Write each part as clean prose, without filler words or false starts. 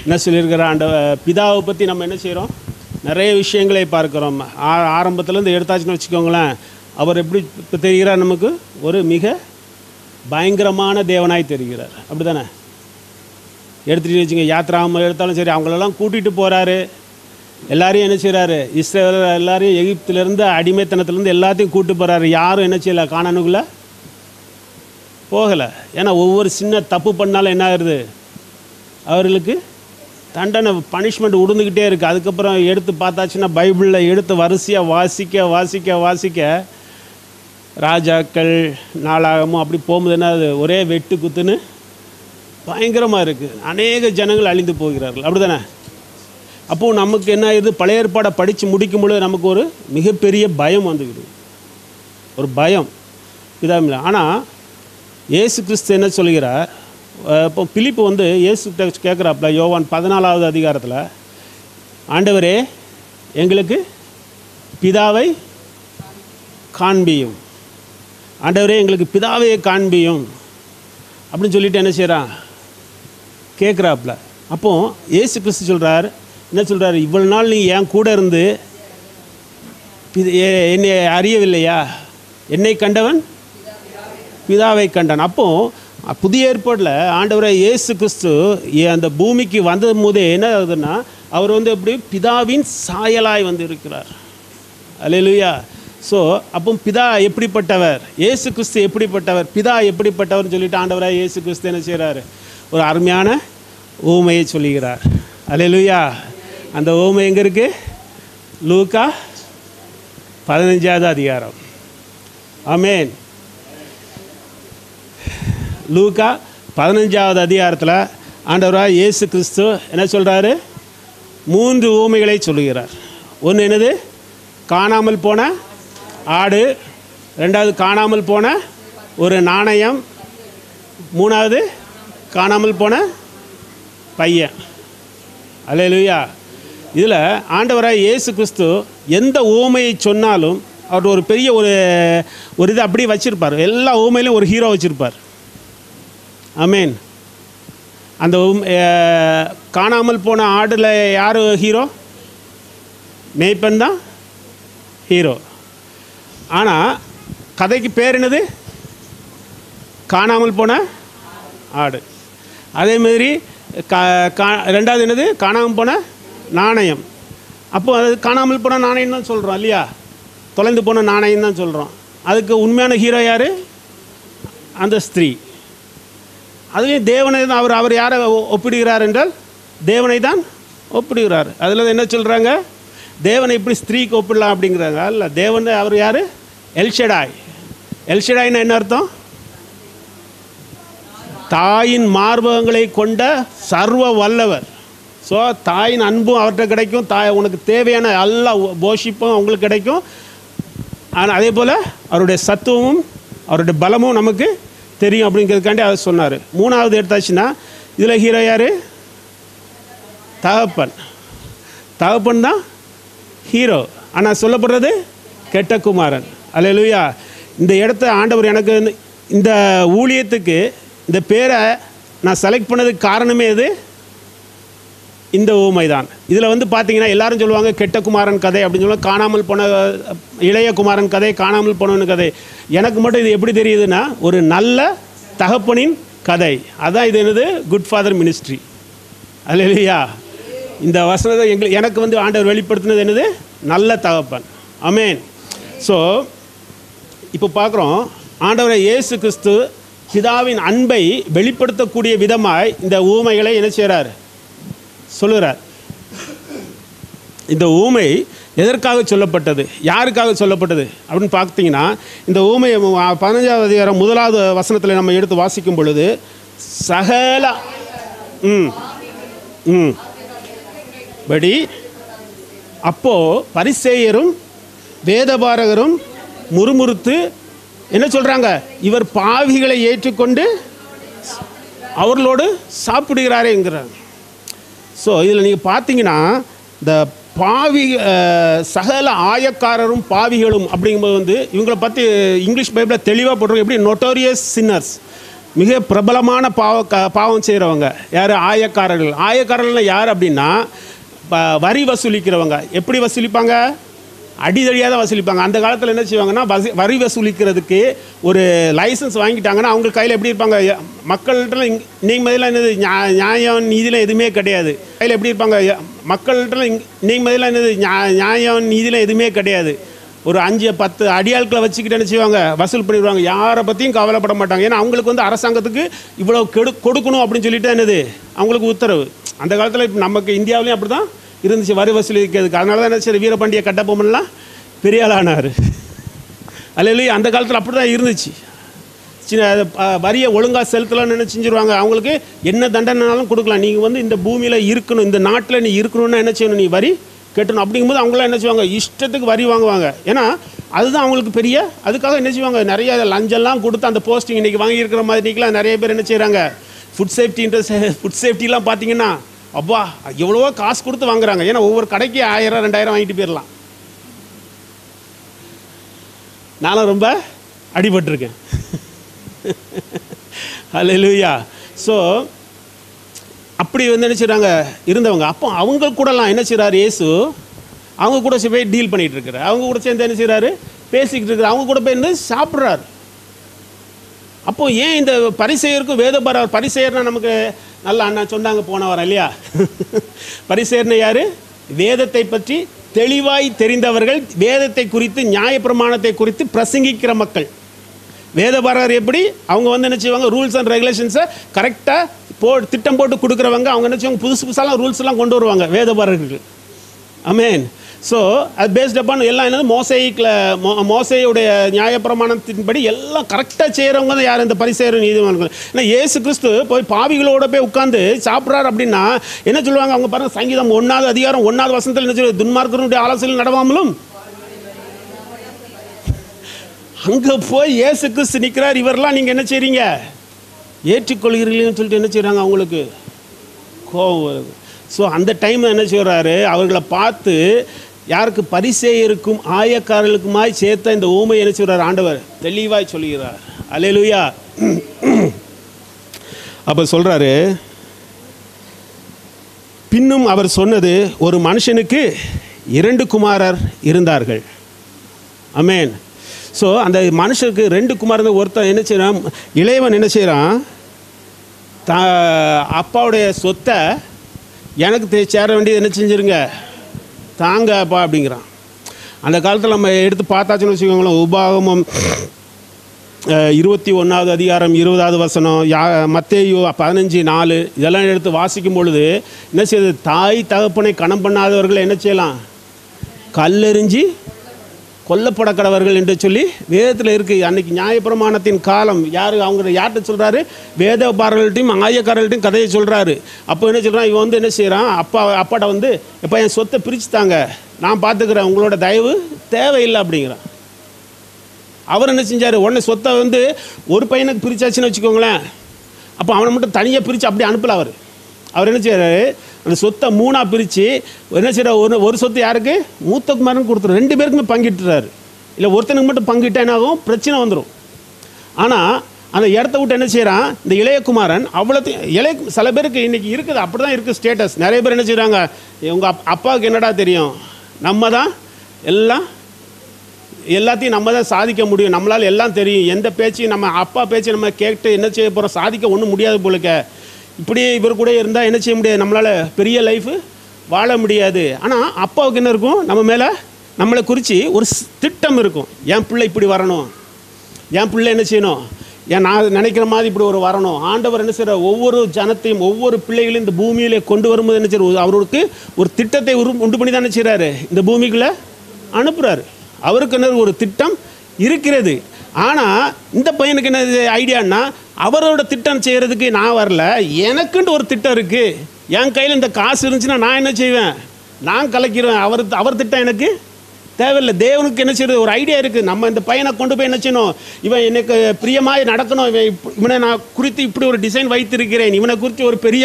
என்ன சொல்லியிருக்கிற பிதாவை பற்றி நம்ம என்ன செய்கிறோம், நிறைய விஷயங்களை பார்க்குறோம். ஆரம்பத்துலேருந்து எடுத்தாச்சுன்னு வச்சுக்கோங்களேன், அவர் எப்படி இப்போ தெரிகிறார், நமக்கு ஒரு மிக பயங்கரமான தேவனாய் தெரிகிறார். அப்படி தானே எடுத்துகிட்டு வச்சுங்க. யாத்திராம எடுத்தாலும் சரி, அவங்களெல்லாம் கூட்டிகிட்டு போகிறாரு. எல்லாரையும் என்ன செய்கிறாரு, இஸ்ரேல் எல்லாரையும் எகிப்திலேருந்து அடிமைத்தனத்துலேருந்து எல்லாத்தையும் கூப்பிட்டு போகிறாரு. யாரும் என்ன செய்யலை, கானானுக்குள்ளே போகலை. ஏன்னா ஒவ்வொரு சின்ன தப்பு பண்ணாலும் என்ன ஆகுது, அவர்களுக்கு தண்டனை பனிஷ்மெண்ட் உடுந்துக்கிட்டே இருக்குது. அதுக்கப்புறம் எடுத்து பார்த்தாச்சுன்னா பைபிளில் எடுத்து வரிசையாக வாசிக்க வாசிக்க வாசிக்க ராஜாக்கள் நாளாகமும் அப்படி போகும்போது என்ன அது ஒரே வெட்டு குத்துன்னு பயங்கரமாக இருக்குது. அநேக ஜனங்கள் அழிந்து போகிறார்கள். அப்படி தானே? அப்போது நமக்கு என்ன ஆகுது, பழைய ஏற்பாடை படித்து முடிக்கும் பொழுது நமக்கு ஒரு மிகப்பெரிய பயம் வந்துவிடுது, ஒரு பயம் இதாக. ஆனால் இயேசு கிறிஸ்து என்ன சொல்கிறார், இப்போ பிலிப்பு வந்து இயேசுகிட்ட கேட்குறாப்புல, யோவான் 14வது அதிகாரத்தில், ஆண்டவரே எங்களுக்கு பிதாவை காண்பியும், ஆண்டவரே எங்களுக்கு பிதாவையே காண்பியும் அப்படின்னு சொல்லிட்டு என்ன செய்கிறான், கேட்குறாப்புல. அப்போது இயேசு கிறிஸ்து சொல்கிறார், என்ன சொல்கிறார், இவ்வளோ நாள் நீ என் கூட இருந்து என்னை அறியவில்லையா, என்னை கண்டவன் பிதாவை கண்டான். அப்போது புதிய ஏற்பாட்டில் ஆண்டவரை இயேசு கிறிஸ்து அந்த பூமிக்கு வந்த போதே என்ன ஆகுதுன்னா, அவர் வந்து எப்படி பிதாவின் சாயலாய் வந்து இருக்கிறார். அல்லேலூயா. ஸோ அப்போ பிதா எப்படிப்பட்டவர், இயேசு கிறிஸ்து எப்படிப்பட்டவர், பிதா எப்படிப்பட்டவர்னு சொல்லிட்டு ஆண்டவராக இயேசு கிறிஸ்து என்ன செய்கிறார், ஒரு அருமையான ஊமையை சொல்லுகிறார். அல்லேலூயா. அந்த ஊமை எங்கே இருக்குது, லூக்கா 15வது அதிகாரம். ஆமென். லூக்கா 15வது அதிகாரத்தில் ஆண்டவராக இயேசு கிறிஸ்து என்ன சொல்கிறாரு, 3 ஊமைகளை சொல்லுகிறார். ஒன்று என்னது, காணாமல் போன ஆடு, 2வது காணாமல் போன ஒரு நாணயம், 3வது காணாமல் போன பையன். அல்லேலூயா. இதில் ஆண்டவராக இயேசு கிறிஸ்து எந்த ஊமையை சொன்னாலும் அவர் ஒரு பெரிய ஒரு இதை அப்படியே வச்சுருப்பார். எல்லா ஊமையிலும் ஒரு ஹீரோ வச்சுருப்பார். ஆமென். அந்த காணாமல் போன ஆடில் யார் ஹீரோ, மேய்ப்பன் தான் ஹீரோ. ஆனால் கதைக்கு பேர் என்னது, காணாமல் போன ஆடு. அதேமாதிரி 2வது என்னது, காணாமல் போன நாணயம். அப்போது அது காணாமல் போன நாணயம் தான் சொல்கிறோம் இல்லையா, தொலைந்து போன நாணயம் தான் சொல்கிறோம். அதுக்கு உண்மையான ஹீரோ யார், அந்த ஸ்திரீ. அதுலேயும் தேவனை தான் அவர் யாரை ஒப்பிடுகிறார் என்றால் தேவனை தான் ஒப்பிடுகிறார். அதில் என்ன சொல்கிறாங்க, தேவனை இப்படி ஸ்திரீக்கு ஒப்பிடலாம் அப்படிங்கிறாங்க. இல்லை, தேவன் அவர் யார், எல்ஷடாய். எல்ஷடாய்னா என்ன அர்த்தம், தாயின் மார்பகங்களை கொண்ட சர்வ வல்லவர். ஸோ தாயின் அன்பும் அவர்கிட்ட கிடைக்கும், உனக்கு தேவையான எல்லா போஷிப்பும் அவங்களுக்கு கிடைக்கும். ஆனால் அதே போல் அவருடைய சத்துவமும் அவருடைய பலமும் நமக்கு தெரியும் அப்படிங்கிறதுக்காண்டி அதை சொன்னார். 3வது எடுத்தாச்சுன்னா இதில் ஹீரோ யார், தகப்பன். தகப்பன் தான் ஹீரோ, ஆனால் சொல்லப்படுறது கெட்ட குமாரன். அல்லேலூயா. இந்த இடத்த ஆண்டவர் எனக்கு இந்த ஊழியத்துக்கு இந்த பேரை நான் செலக்ட் பண்ணதுக்கு காரணமே இது, இந்த ஊமை தான். இதில் வந்து பார்த்தீங்கன்னா எல்லாரும் சொல்லுவாங்க கெட்ட குமாரன் கதை அப்படின்னு சொல்லுவாங்க, காணாமல் போன இளைய குமாரன் கதை, காணாமல் போனவன் கதை. எனக்கு மட்டும் இது எப்படி தெரியுதுன்னா, ஒரு நல்ல தகப்பனின் கதை. அதான் இது என்னது, குட் ஃபாதர் மினிஸ்ட்ரி. அல்லேலூயா. இந்த வசனத்தை எனக்கு வந்து ஆண்டவர் வெளிப்படுத்தினது என்னது, நல்ல தகப்பன். ஆமென். ஸோ இப்போ பார்க்குறோம், ஆண்டவரை இயேசு கிறிஸ்து பிதாவின் அன்பை வெளிப்படுத்தக்கூடிய விதமாய் இந்த ஊமைகளை என்ன செய்கிறார், சொல்லுகிறார். இந்த ஊமை எதற்காக சொல்லப்பட்டது, யாருக்காக சொல்லப்பட்டது அப்படின்னு பார்த்தீங்கன்னா, இந்த ஊமை 15வது அதிகாரம் 1வது வசனத்தில் நம்ம எடுத்து வாசிக்கும் பொழுது, சகல படி அப்போது பரிசேயரும் வேதபாரகரும் முறுமுறுத்து என்ன சொல்கிறாங்க, இவர் பாவிகளை ஏற்றுக்கொண்டு அவர்களோடு சாப்பிடுகிறாரேங்கிறாங்க. ஸோ இதில் நீங்கள் பார்த்தீங்கன்னா, இந்த பாவி சகல ஆயக்காரரும் பாவிகளும் அப்படிங்கும்போது வந்து இவங்களை பற்றி இங்கிலீஷ் பைபிளில் தெளிவாக போட்டிருக்கோம். எப்படி, நொட்டோரியஸ் சின்னர்ஸ், மிக பிரபலமான பாவம் செய்கிறவங்க யார்? ஆயக்காரர்கள். ஆயக்காரர்கள்னா யார் அப்படின்னா வரி வசூலிக்கிறவங்க. எப்படி வசூலிப்பாங்க? அடிதடியாக தான் வசூலிப்பாங்க. அந்த காலத்தில் என்ன செய்வாங்கன்னா வரி வசூலிக்கிறதுக்கு ஒரு லைசன்ஸ் வாங்கிட்டாங்கன்னா அவங்க கையில் எப்படி இருப்பாங்க? மக்கள்கிட்ட நீங்கள் முதல்ல என்னது நியாயம் நீதியில் எதுவுமே கிடையாது. கையில் எப்படி இருப்பாங்க? மக்கள்கிட்ட நீங்கள் முதல்ல என்னது நியாயம் நீதியில் எதுவுமே கிடையாது. ஒரு 5-10 அடியாட்களை வச்சுக்கிட்டு என்ன செய்வாங்க? வசூல் பண்ணிடுவாங்க. யாரை பற்றியும் கவலைப்பட மாட்டாங்க. ஏன்னா அவங்களுக்கு வந்து அரசாங்கத்துக்கு இவ்வளோ கொடுக்கணும் அப்படின்னு சொல்லிட்டு என்னது அவங்களுக்கு உத்தரவு. அந்த காலத்தில் இப்போ நமக்கு இந்தியாவிலையும் அப்படி தான் இருந்துச்சு வரி வசூலிக்கிறதுக்கு. அதனால தான் என்ன சரி வீரபாண்டிய கட்டபொம்மன்லாம் பெரிய ஆளானார். அல்லையா? அந்த காலத்தில் அப்படி தான் இருந்துச்சு. சின்ன வரியை ஒழுங்காக செலுத்தலாம்னு என்ன செஞ்சுருவாங்க? அவங்களுக்கு என்ன தண்டனைனாலும் கொடுக்கலாம். நீங்கள் வந்து இந்த பூமியில் இருக்கணும், இந்த நாட்டில் நீ இருக்கணும்னா என்ன செய்யணும்? நீ வரி கட்டணும். அப்படிங்கும்போது அவங்களாம் என்ன செய்வாங்க? இஷ்டத்துக்கு வரி வாங்குவாங்க. ஏன்னா அதுதான் அவங்களுக்கு பெரிய. அதுக்காக என்ன செய்வாங்க? நிறைய லஞ்செல்லாம் கொடுத்து அந்த போஸ்டிங் இன்றைக்கி வாங்கியிருக்கிற மாதிரி இன்றைக்கெலாம் நிறைய பேர் என்ன செய்கிறாங்க? ஃபுட் சேஃப்டிலாம் பார்த்தீங்கன்னா அப்பா எவ்வளவோ காசு கொடுத்து வாங்குறாங்க. ஏன்னா ஒவ்வொரு கடைக்கு 1000-2000 வாங்கிட்டு போயிடலாம். நானும் ரொம்ப அடிபட்டிருக்கேன். அல்லேலூயா. ஸோ அப்படி வந்து என்ன செய்கிறாங்க இருந்தவங்க. அப்போ அவங்க கூடலாம் என்ன செய்கிறாரு இயேசு? அவங்க கூட போய் டீல் பண்ணிகிட்டு இருக்கிறார். அவங்க கூட சேர்ந்து என்ன செய்கிறாரு? பேசிக்கிட்டு இருக்கிறார். அவங்க கூட போய் என்ன சாப்பிட்றாரு. அப்போது ஏன் இந்த பரிசேயருக்கும் பரிசேயர்னா நமக்கு நல்ல அண்ணா சொன்னாங்க போன வாரம் இல்லையா? பரிசேயர்னா யார்? வேதத்தை பற்றி தெளிவாய் தெரிந்தவர்கள், வேதத்தை குறித்து நியாயப்பிரமாணத்தை குறித்து பிரசங்கிக்கிற மக்கள். வேதபாரகர் எப்படி? அவங்க வந்து என்ன செய்வாங்க? ரூல்ஸ் அண்ட் ரெகுலேஷன்ஸை கரெக்டாக திட்டம் போட்டு கொடுக்குறவங்க. அவங்க என்ன செய்வாங்க? புதுசாலாம் ரூல்ஸ் எல்லாம் கொண்டு வருவாங்க வேதபாரகர்கள். ஆமென். ஸோ அது பேஸ்ட் அப்பான் எல்லாம் என்னது மோசேயுடைய நியாயப்பிரமாணத்தின்படி எல்லாம் கரெக்டாக செய்கிறவங்க தான் யார்? இந்த பரிசேயர் நீதிமான்கள். ஏன்னா இயேசு கிறிஸ்து போய் பாவிகளோட போய் உட்காந்து சாப்பிட்றாரு அப்படின்னா என்ன சொல்லுவாங்க? அவங்க பாருங்கள், சங்கீதம் 1வது அதிகாரம் 1வது வசனத்தில் என்ன சொல்லுவாங்க? துன்மார்க்கருடைய ஆலோசனை நடவாமலும். அங்கே போய் இயேசு கிறிஸ்து நிற்கிறார். இவரெல்லாம் நீங்கள் என்ன செய்கிறீங்க? ஏற்றுக்கொள்கிறீங்கன்னு சொல்லிட்டு என்ன செய்கிறாங்க? அவங்களுக்கு கோபம் வருது. ஸோ அந்த டைம் என்ன செய்கிறாரு? அவர்களை பார்த்து யாருக்கு? பரிசேயருக்கும் ஆயக்காரர்களுக்குமாய் சேர்த்த இந்த ஊமை என்ன செய்கிறார்? ஆண்டவர் தெளிவாய் சொல்கிறார். அல்லேலூயா. அப்போ சொல்கிறாரு, பின்னும் அவர் சொன்னது, ஒரு மனுஷனுக்கு 2 குமாரர் இருந்தார்கள். ஆமென். ஸோ அந்த மனுஷனுக்கு 2 குமாரர். ஒருத்தன் என்ன செய்கிறான்? இளையவன் என்ன செய்கிறான்? அப்பாவுடைய சொத்தை எனக்கு சேர வேண்டியது என்ன செஞ்சுருங்க தாங்க அப்பா அப்படிங்கிறான். அந்த காலத்தில் நம்ம எடுத்து பார்த்தாச்சுன்னு வச்சுக்கோங்களேன். உபாகமம் 21வது அதிகாரம் 20வது வசனம், மத்தேயு 15:4 இதெல்லாம் எடுத்து வாசிக்கும் பொழுது என்ன செய்யுது? தாய் தகப்பனை கணம் பண்ணாதவர்கள் என்ன செய்யலாம்? கல்லெறிஞ்சி கொல்லப்பட கடவர்கள் என்று சொல்லி வேதத்தில் இருக்குது. அன்றைக்கி நியாயப்பிரமாணத்தின் காலம். யார்? அவங்க யார்கிட்ட சொல்கிறாரு? வேதபாரர்கள்ட்டையும் ஆயக்காரர்கள்ட்டையும் கதையை சொல்கிறாரு. அப்போ என்ன சொல்கிறான்? இவன் வந்து என்ன செய்கிறான்? அப்பாட்ட வந்து எப்போ என் சொத்தை பிரிச்சுத்தாங்க, நான் பார்த்துக்கிறேன், உங்களோட தயவு தேவையில்லை அப்படிங்கிறான். அவர் என்ன செஞ்சார்? உடனே சொத்தை வந்து ஒரு பையனுக்கு பிரிச்சாச்சுன்னு வச்சுக்கோங்களேன். அப்போ அவனை மட்டும் தனியாக பிரித்து அப்படி அனுப்பல. அவர் என்ன செய்கிறாரு? அந்த சொத்தை 3ஆக பிரித்து என்ன செய்கிறார்? ஒரு சொத்து யாருக்கு? மூத்த குமாரன் கொடுத்துரு. 2 பேருக்குமே பங்கிட்டுறாரு. இல்லை ஒருத்தனுக்கு மட்டும் பங்கிட்டா என்ன ஆகும்? பிரச்சனை வந்துடும். ஆனால் அந்த இடத்த விட்டு என்ன செய்கிறான்? இந்த இளையகுமாரன் அவ்வளோ சில பேருக்கு இன்றைக்கி இருக்குது, அப்படி தான் இருக்குது ஸ்டேட்டஸ். நிறைய பேர் என்ன செய்கிறாங்க? உங்கள் அப்பாவுக்கு என்னடா தெரியும்? நம்ம தான் எல்லாத்தையும் நம்ம தான் சாதிக்க முடியும், நம்மளால் எல்லாம் தெரியும், எந்த பேச்சையும் நம்ம அப்பா பேச்சு நம்ம கேட்டு என்ன செய்ய போகிறோம்? சாதிக்க ஒன்றும் முடியாது போலுக்க. இப்படியே இவர் கூட இருந்தால் என்ன செய்ய முடியாது? நம்மளால் பெரிய லைஃபு வாழ முடியாது. ஆனால் அப்பாவுக்கு என்ன இருக்கும்? நம்ம மேலே நம்மளை குறித்து ஒரு திட்டம் இருக்கும். என் பிள்ளை இப்படி வரணும், என் பிள்ளை என்ன செய்யணும், நான் நினைக்கிற மாதிரி இப்படி ஒரு வரணும். ஆண்டவர் என்ன செய்கிறார்? ஒவ்வொரு ஜனத்தையும் ஒவ்வொரு பிள்ளைகளையும் இந்த பூமியிலே கொண்டு வரும்போது என்ன செய்கிறார்? அவருக்கு ஒரு திட்டத்தை உண்டு பண்ணி தான் என்ன செய்கிறாரு? இந்த பூமிக்குள்ளே அனுப்புகிறாரு. அவருக்கு என்ன ஒரு திட்டம் இருக்கிறது. ஆனால் இந்த பையனுக்கு என்ன ஐடியான்னா, அவரோட திட்டம் செய்கிறதுக்கு நான் வரல, எனக்குன்ட்டு ஒரு திட்டம் இருக்குது. என் கையில் இந்த காசு இருந்துச்சுன்னா நான் என்ன செய்வேன்? நான் கலக்கிடுவேன். அவர் திட்டம் எனக்கு தேவையில்லை. தேவனுக்கு என்ன செய்யறது? ஒரு ஐடியா இருக்குது. நம்ம இந்த பையனை கொண்டு போய் என்ன செய்யணும்? இவன் எனக்கு பிரியமாக நடக்கணும், இவனை நான் குறித்து இப்படி ஒரு டிசைன் வைத்திருக்கிறேன், இவனை குறித்து ஒரு பெரிய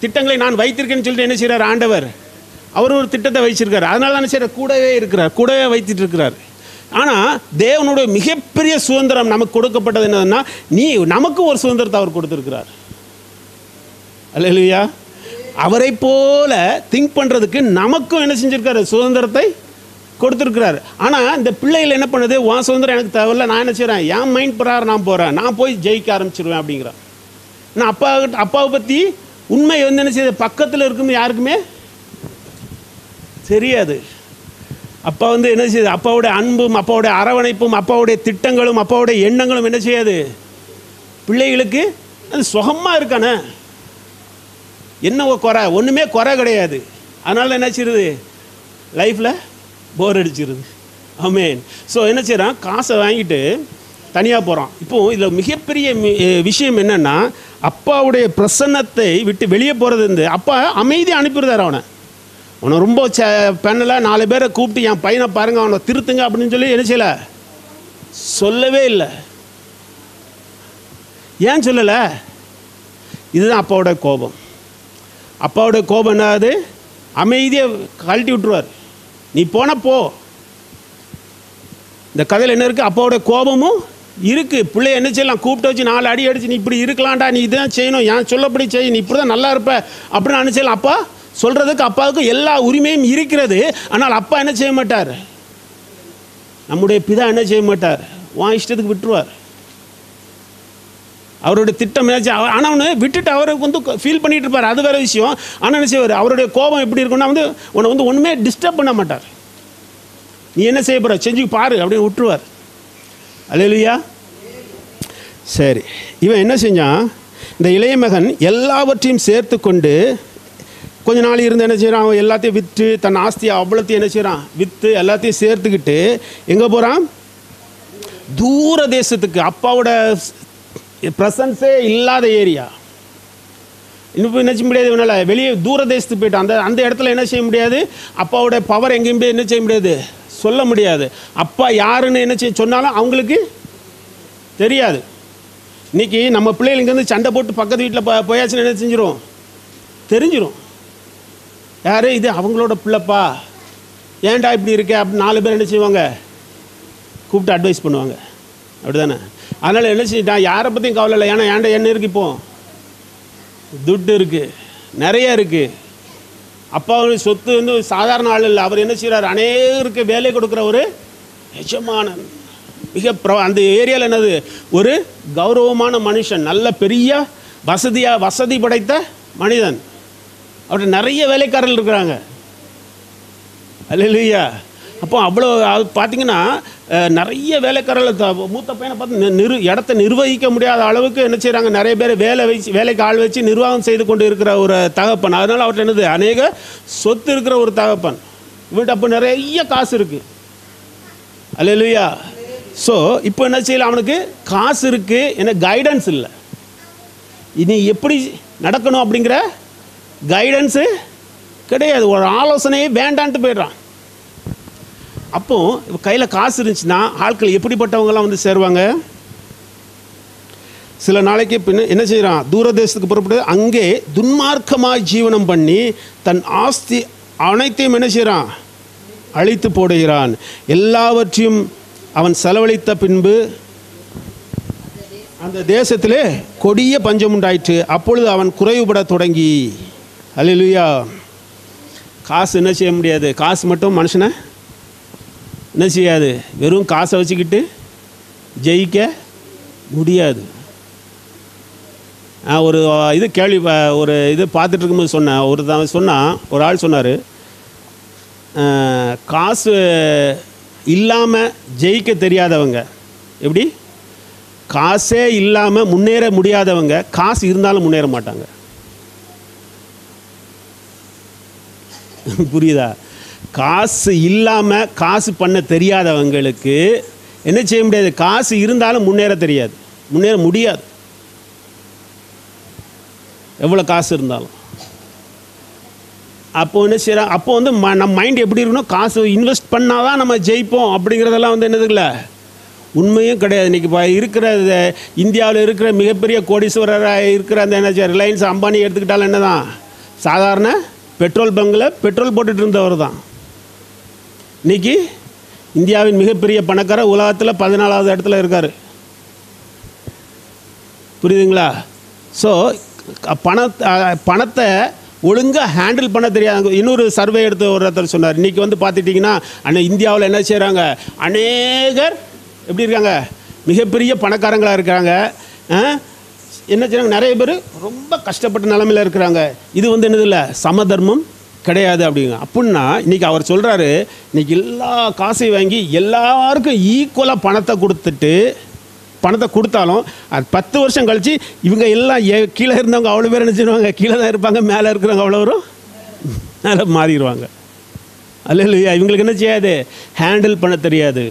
திட்டங்களை நான் வைத்திருக்கேன்னு சொல்லிட்டு என்ன செய்கிறார் ஆண்டவர்? அவர் ஒரு திட்டத்தை வச்சிருக்காரு. அதனால தான் என்ன செய்கிறார்? கூடவே இருக்கிறார், கூடவே வைத்துட்டு இருக்கிறார். ஆனால் தேவனுடைய மிகப்பெரிய சுதந்திரம் நமக்கு கொடுக்கப்பட்டது என்னதுன்னா, நமக்கு ஒரு சுதந்திரத்தை அவர் கொடுத்துருக்கிறார். அல்லேலூயா. அவரை போல திங்க் பண்ணுறதுக்கு நமக்கும் என்ன செஞ்சுருக்காரு, சுதந்திரத்தை கொடுத்துருக்கிறாரு. ஆனால் இந்த பிள்ளைகள் என்ன பண்ணுது, உன் சுதந்திரம் எனக்கு தேவையில்ல, நான் என்ன செய்கிறேன், என் மைண்ட் பிரகாரம் நான் போகிறேன், நான் போய் ஜெயிக்க ஆரம்பிச்சிருவேன் அப்படிங்கிறான். நான் அப்பாவை பற்றி உண்மை என்ன செய்யுது, பக்கத்தில் இருக்குன்னு யாருக்குமே தெரியாது. அப்பா என்ன செய்யுது, அப்பாவுடைய அன்பும் அப்பாவுடைய அரவணைப்பும் அப்பாவுடைய திட்டங்களும் அப்பாவுடைய எண்ணங்களும் என்ன செய்யாது, பிள்ளைகளுக்கு அது சுகமாக இருக்கானே, என்ன குறை, ஒன்றுமே குறை கிடையாது. அதனால் என்ன செய்யுது, லைஃப்பில் போர் அடிச்சிருது. ஆமேன். ஸோ என்ன செய்கிறான், காசை வாங்கிட்டு தனியாக போகிறான். இப்போது இதில் மிகப்பெரிய விஷயம் என்னென்னா, அப்பாவுடைய பிரசன்னத்தை விட்டு வெளியே போகிறது அப்பா அமைதியாக அனுப்பிடுறார். அவனை ரொம்ப பெண்ணில் 4 பேரை கூப்பிட்டு என் பையனை பாருங்கள், அவனை திருத்துங்க அப்படின்னு சொல்லி என்ன செய்யலை, சொல்லவே இல்லை. ஏன் சொல்லலை? இதுதான் அப்பாவோட கோபம். அப்பாவோட கோபம் என்னது, அமைதியாக கழட்டி விட்டுருவார். நீ போன போ. இந்த கதையில் என்ன இருக்குது, அப்பாவோட கோபமும் இருக்குது. பிள்ளைய என்ன செய்யலாம், கூப்பிட்டு வச்சு 4 அடி அடிச்சு, நீ இப்படி இருக்கலாம்டா, நீ இதான் செய்யணும், ஏன் சொல்லப்படி செய், நீ இப்படி தான் நல்லா இருப்ப அப்படின்னு நினச்சலாம். அப்பா சொல்கிறதுக்கு அப்பாவுக்கு எல்லா உரிமையும் இருக்கிறது. ஆனால் அப்பா என்ன செய்ய மாட்டார், நம்முடைய பிதா என்ன செய்ய மாட்டார், உன் இஷ்டத்துக்கு விட்டுருவார். அவருடைய திட்டம் என்னாச்சு, ஆனால் அவனை விட்டுட்டு அவருக்கு ஃபீல் பண்ணிகிட்டு இருப்பார், அது வேறு விஷயம். ஆனால் என்ன செய்வார், அவருடைய கோபம் எப்படி இருக்குன்னா உன்னை ஒன்றுமே டிஸ்டர்ப் பண்ண மாட்டார். நீ என்ன செய்ய போகிற, செஞ்சு பாரு அப்படின்னு விட்டுருவார். அல்லேலூயா. சரி, இவன் என்ன செஞ்சான், இந்த இளைய மகன் எல்லாவற்றையும் சேர்த்து கொண்டு கொஞ்ச நாள் இருந்து என்ன செய்கிறான், அவன் எல்லாத்தையும் விற்று தன் ஆஸ்தியை அவ்வளோத்தையும் என்ன செய்கிறான், விற்று எல்லாத்தையும் சேர்த்துக்கிட்டு எங்கே போகிறான், தூர தேசத்துக்கு. அப்பாவோட ப்ரெசன்ஸே இல்லாத ஏரியா. இன்னும் என்ன செய்ய முடியாது, இவனால் வெளியே தூர தேசத்துக்கு போயிட்டான். அந்த இடத்துல என்ன செய்ய முடியாது, அப்பாவோட பவர் எங்கேயும் போய் என்ன செய்ய முடியாது, சொல்ல முடியாது. அப்பா யாருன்னு என்ன செய்ய சொன்னாலும் அவங்களுக்கு தெரியாது. இன்றைக்கி நம்ம பிள்ளைகளுக்கு வந்து சண்டை போட்டு பக்கத்து வீட்டில் போயாச்சுன்னு என்ன செஞ்சிடும், தெரிஞ்சிடும். யார் இது, அவங்களோட பிள்ளைப்பா, ஏன்டா இப்படி இருக்கே அப்படின்னு 4 பேர் என்ன செய்வாங்க, கூப்பிட்டு அட்வைஸ் பண்ணுவாங்க. அப்படி தானே? அதனால் என்ன செஞ்சிட்டான், யாரை பற்றியும் கவலை இல்லை. ஏன்னா ஏன்டா என்ன இருக்குது, இப்போ துட்டு இருக்குது, நிறைய இருக்குது. அப்பாவுடைய சொத்து வந்து சாதாரண ஆள் இல்லை. அவர் என்ன செய்கிறார், அநேகருக்கு வேலை கொடுக்குற ஒரு எஜமானன். அந்த ஏரியாவில் என்னது, ஒரு கௌரவமான மனுஷன், நல்ல பெரிய வசதி படைத்த மனிதன். அவர்கிட்ட நிறைய வேலைக்காரர்கள் இருக்கிறாங்க. அல்லேலூயா. அப்போ அவ்வளோ பார்த்தீங்கன்னா நிறைய வேலைக்காரர்கள், மூத்த பையனை பார்த்து இடத்த நிர்வகிக்க முடியாத அளவுக்கு என்ன செய்கிறாங்க, நிறைய பேர் வேலைக்கு ஆள் வச்சு நிர்வாகம் செய்து கொண்டு இருக்கிற ஒரு தகப்பன். அதனால் அவர்கிட்ட என்னது, அநேக சொத்து இருக்கிற ஒரு தகப்பன். இவன்ட்டு அப்போ நிறைய காசு இருக்குது. அல்லேலூயா. ஸோ இப்போ என்ன செய்யலாம், அவனுக்கு காசு இருக்குது, எனக்கு கைடன்ஸ் இல்லை. இனி எப்படி நடக்கணும் அப்படிங்கிற கைடன்ஸு கிடையாது. ஒரு ஆலோசனையே வேண்டான்ட்டு போயிடுறான். அப்போது கையில் காசு இருந்துச்சுன்னா ஆட்கள் எப்படிப்பட்டவங்களாம் வந்து சேருவாங்க. சில நாளைக்கு பின்ன என்ன செய்கிறான், தூரதேசத்துக்கு புறப்பட்டு அங்கே துன்மார்க்கமாக ஜீவனம் பண்ணி தன் ஆஸ்தி அனைத்தையும் என்ன செய்கிறான், அழித்து போடுகிறான். எல்லாவற்றையும் அவன் செலவழித்த பின்பு அந்த தேசத்திலே கொடிய பஞ்சம் உண்டாயிற்று. அப்பொழுது அவன் குறைவுபட தொடங்கி. அல்லேலூயா. காசு என்ன செய்ய முடியாது, காசு மட்டும் மனுஷனை என்ன செய்யாது, வெறும் காசை வச்சுக்கிட்டு ஜெயிக்க முடியாது. ஒரு இது ஒரு இது பார்த்துட்டு இருக்கும்போது சொன்னேன், ஒரு ஆள் சொன்னார், காசு இல்லாமல் ஜெயிக்க தெரியாதவங்க எப்படி, காசே இல்லாமல் முன்னேற முடியாதவங்க காசு இருந்தாலும் முன்னேற மாட்டாங்க. புரியுதா? காசு இல்லாமல் காசு பண்ண தெரியாதவங்களுக்கு என்ன செய்ய முடியாது, காசு இருந்தாலும் முன்னேற தெரியாது, முன்னேற முடியாது எவ்வளோ காசு இருந்தாலும். அப்போ என்ன செய்கிறோம், அப்போ வந்து நம்ம மைண்ட் எப்படி இருக்கணும், காசு இன்வெஸ்ட் பண்ணால் தான் நம்ம ஜெயிப்போம் அப்படிங்கிறதெல்லாம் வந்து என்னது இல்லை, உண்மையும் கிடையாது. இன்றைக்கி இருக்கிற இந்தியாவில் இருக்கிற மிகப்பெரிய கோடீஸ்வரராக இருக்கிற அந்த என்ன ரிலையன்ஸ் அம்பானி எடுத்துக்கிட்டாலும் என்ன தான், சாதாரண பெட்ரோல் பங்கில் பெட்ரோல் போட்டுட்டு இருந்தவர் தான். இன்றைக்கி இந்தியாவின் மிகப்பெரிய பணக்காரர் உலகத்தில் 14வது இடத்துல இருக்கார். புரியுதுங்களா? ஸோ பணத்தை ஒழுங்காக ஹேண்டில் பண்ண தெரியாது. இன்னொரு சர்வே எடுத்து ஒருத்தர் சொன்னார், இன்றைக்கி வந்து பார்த்துட்டிங்கன்னா இந்தியாவில் என்ன செய்கிறாங்க, அநேகர் எப்படி இருக்காங்க, மிகப்பெரிய பணக்காரங்களாக இருக்கிறாங்க. என்ன செய்கிறாங்க, நிறைய பேர் ரொம்ப கஷ்டப்பட்ட நிலைமையில் இருக்கிறாங்க. இது வந்து என்னது இல்லை, சமதர்மம் கிடையாது அப்படிங்க. அப்படின்னா இன்றைக்கி அவர் சொல்கிறாரு, இன்றைக்கி எல்லா காசையும் வாங்கி எல்லாருக்கும் ஈக்குவலாக பணத்தை கொடுத்தாலும் அது 10 வருஷம் கழித்து இவங்க எல்லாம் கீழே இருந்தவங்க அவ்வளோ பேர் என்ன செய்வாங்க, கீழே தான் இருப்பாங்க. மேலே இருக்கிறவங்க அவ்வளோ வரும், மேலே மாறிடுவாங்க. அல்லேலூயா. இவங்களுக்கு என்ன செய்யாது, ஹேண்டில் பண்ண தெரியாது.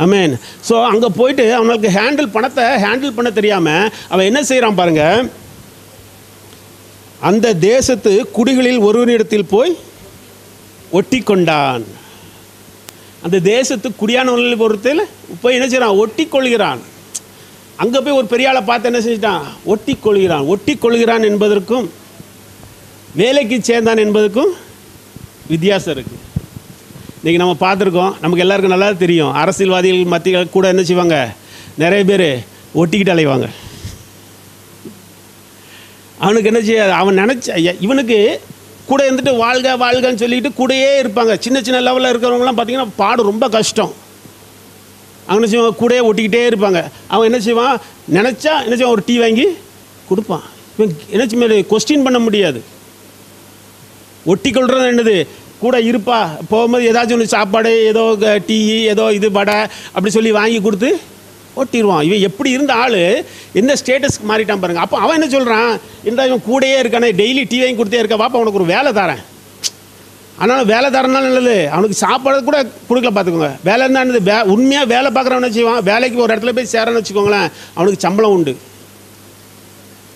ஆமென். ஸோ அங்கே போயிட்டு அவனுக்கு பணத்தை ஹேண்டில் பண்ண தெரியாமல் அவன் என்ன செய்கிறான் பாருங்கள், அந்த தேசத்து குடிகளில் ஒருவனிடத்தில் போய் ஒட்டி கொண்டான். அந்த தேசத்து குடியானவர்களில் பொறுத்தில் போய் என்ன செய்கிறான், ஒட்டி கொள்கிறான். அங்கே போய் ஒரு பெரிய ஆளை பார்த்து என்ன செஞ்சிட்டான், ஒட்டி கொள்கிறான் என்பதற்கும் வேலைக்கு சேர்ந்தான் என்பதற்கும் வித்தியாசம் இருக்குது. இன்றைக்கி நம்ம பார்த்துருக்கோம், நமக்கு எல்லாருக்கும் நல்லா தெரியும், அரசியல்வாதிகள் மத்தியில் கூட என்ன செய்வாங்க, நிறைய பேர் ஒட்டிக்கிட்டு அலைவாங்க. அவனுக்கு என்ன செய்யாது, அவன் இவனுக்கு கூட இருந்துட்டு வாழ்கன்னு சொல்லிட்டு கூடயே இருப்பாங்க. சின்ன சின்ன லெவலில் இருக்கிறவங்களாம் பார்த்திங்கன்னா பாடு ரொம்ப கஷ்டம். அவன் என்ன செய்வான், கூடயே ஒட்டிக்கிட்டே இருப்பாங்க. அவன் என்ன செய்வான், நினச்சா என்ன செய்வான், ஒரு டீ வாங்கி கொடுப்பான். இவன் என்ன செய்ய, கொஸ்டின் பண்ண முடியாது. ஒட்டி கொள்றது என்னது, கூட இருப்பா, போகும்போது ஏதாச்சும் ஒன்று சாப்பாடு, ஏதோ டீ, ஏதோ இது வடை அப்படி சொல்லி வாங்கி கொடுத்து ஒட்டிடுவான். இவன் எப்படி இருந்த ஆள் எந்த ஸ்டேட்டஸ்க்கு மாறிட்டான் பாருங்க. அப்போ அவன் என்ன சொல்கிறான், இந்த இவன் கூடயே இருக்கானே, டெய்லி டீ வாங்கி கொடுத்தே இருக்க, வாப்பா அவனுக்கு ஒரு வேலை தரேன். ஆனால் வேலை தரனால நல்லது, அவனுக்கு சாப்பாடு கூட கொடுக்கல. பார்த்துக்கோங்க, வேலை இருந்தால் என்னது, உண்மையாக வேலை பார்க்குறவன் என்ன செய்வான், வேலைக்கு ஒரு இடத்துல போய் சேரன்னு வச்சுக்கோங்களேன், அவனுக்கு சம்பளம் உண்டு.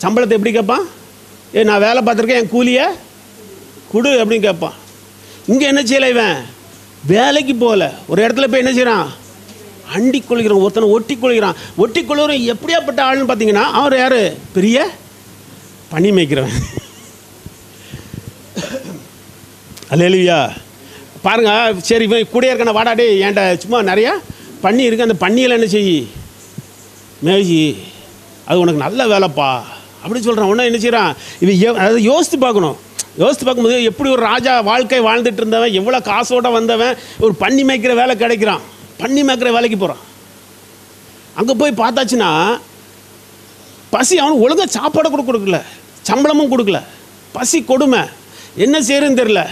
சம்பளத்தை எப்படி கேட்பான், நான் வேலை பார்த்துருக்கேன், என் கூலியை கொடு அப்படின்னு கேட்பான். இங்கே என்ன செய்யலை, இவன் வேலைக்கு போகல, ஒரு இடத்துல போய் என்ன செய்கிறான், அண்டி கொள்கிறான், ஒருத்தனை ஒட்டி கொள்கிறவன். எப்படியாப்பட்ட ஆள்னு பார்த்தீங்கன்னா, அவர் யார், பெரிய பனி மேய்க்கிறவன். அல்லேலூயா. பாருங்க, சரி இவன் கூட இருக்கான, வாடாடே ஏன்டா சும்மா நிறையா பண்ணி இருக்கு, அந்த பண்ணியில் என்ன செய்யி மேய்ச்சி, அது உனக்கு நல்ல வேலைப்பா அப்படின்னு சொல்கிறான். ஒன்றா என்ன செய்கிறான், இவன் அதாவது யோசித்து பார்க்கும்போது எப்படி ஒரு ராஜா வாழ்க்கை வாழ்ந்துட்டு இருந்தவன், எவ்வளோ காசோடு வந்தவன், ஒரு பண்ணி மேய்க்கிற வேலை கிடைக்கிறான், பண்ணி மேய்க்கிற வேலைக்கு போகிறான். அங்கே போய் பார்த்தாச்சுன்னா பசி, அவனுக்கு ஒழுங்காக சாப்பாடை கூட கொடுக்கல, சம்பளமும் கொடுக்கல, பசி கொடுமை, என்ன செய்யறதுன்னு தெரில.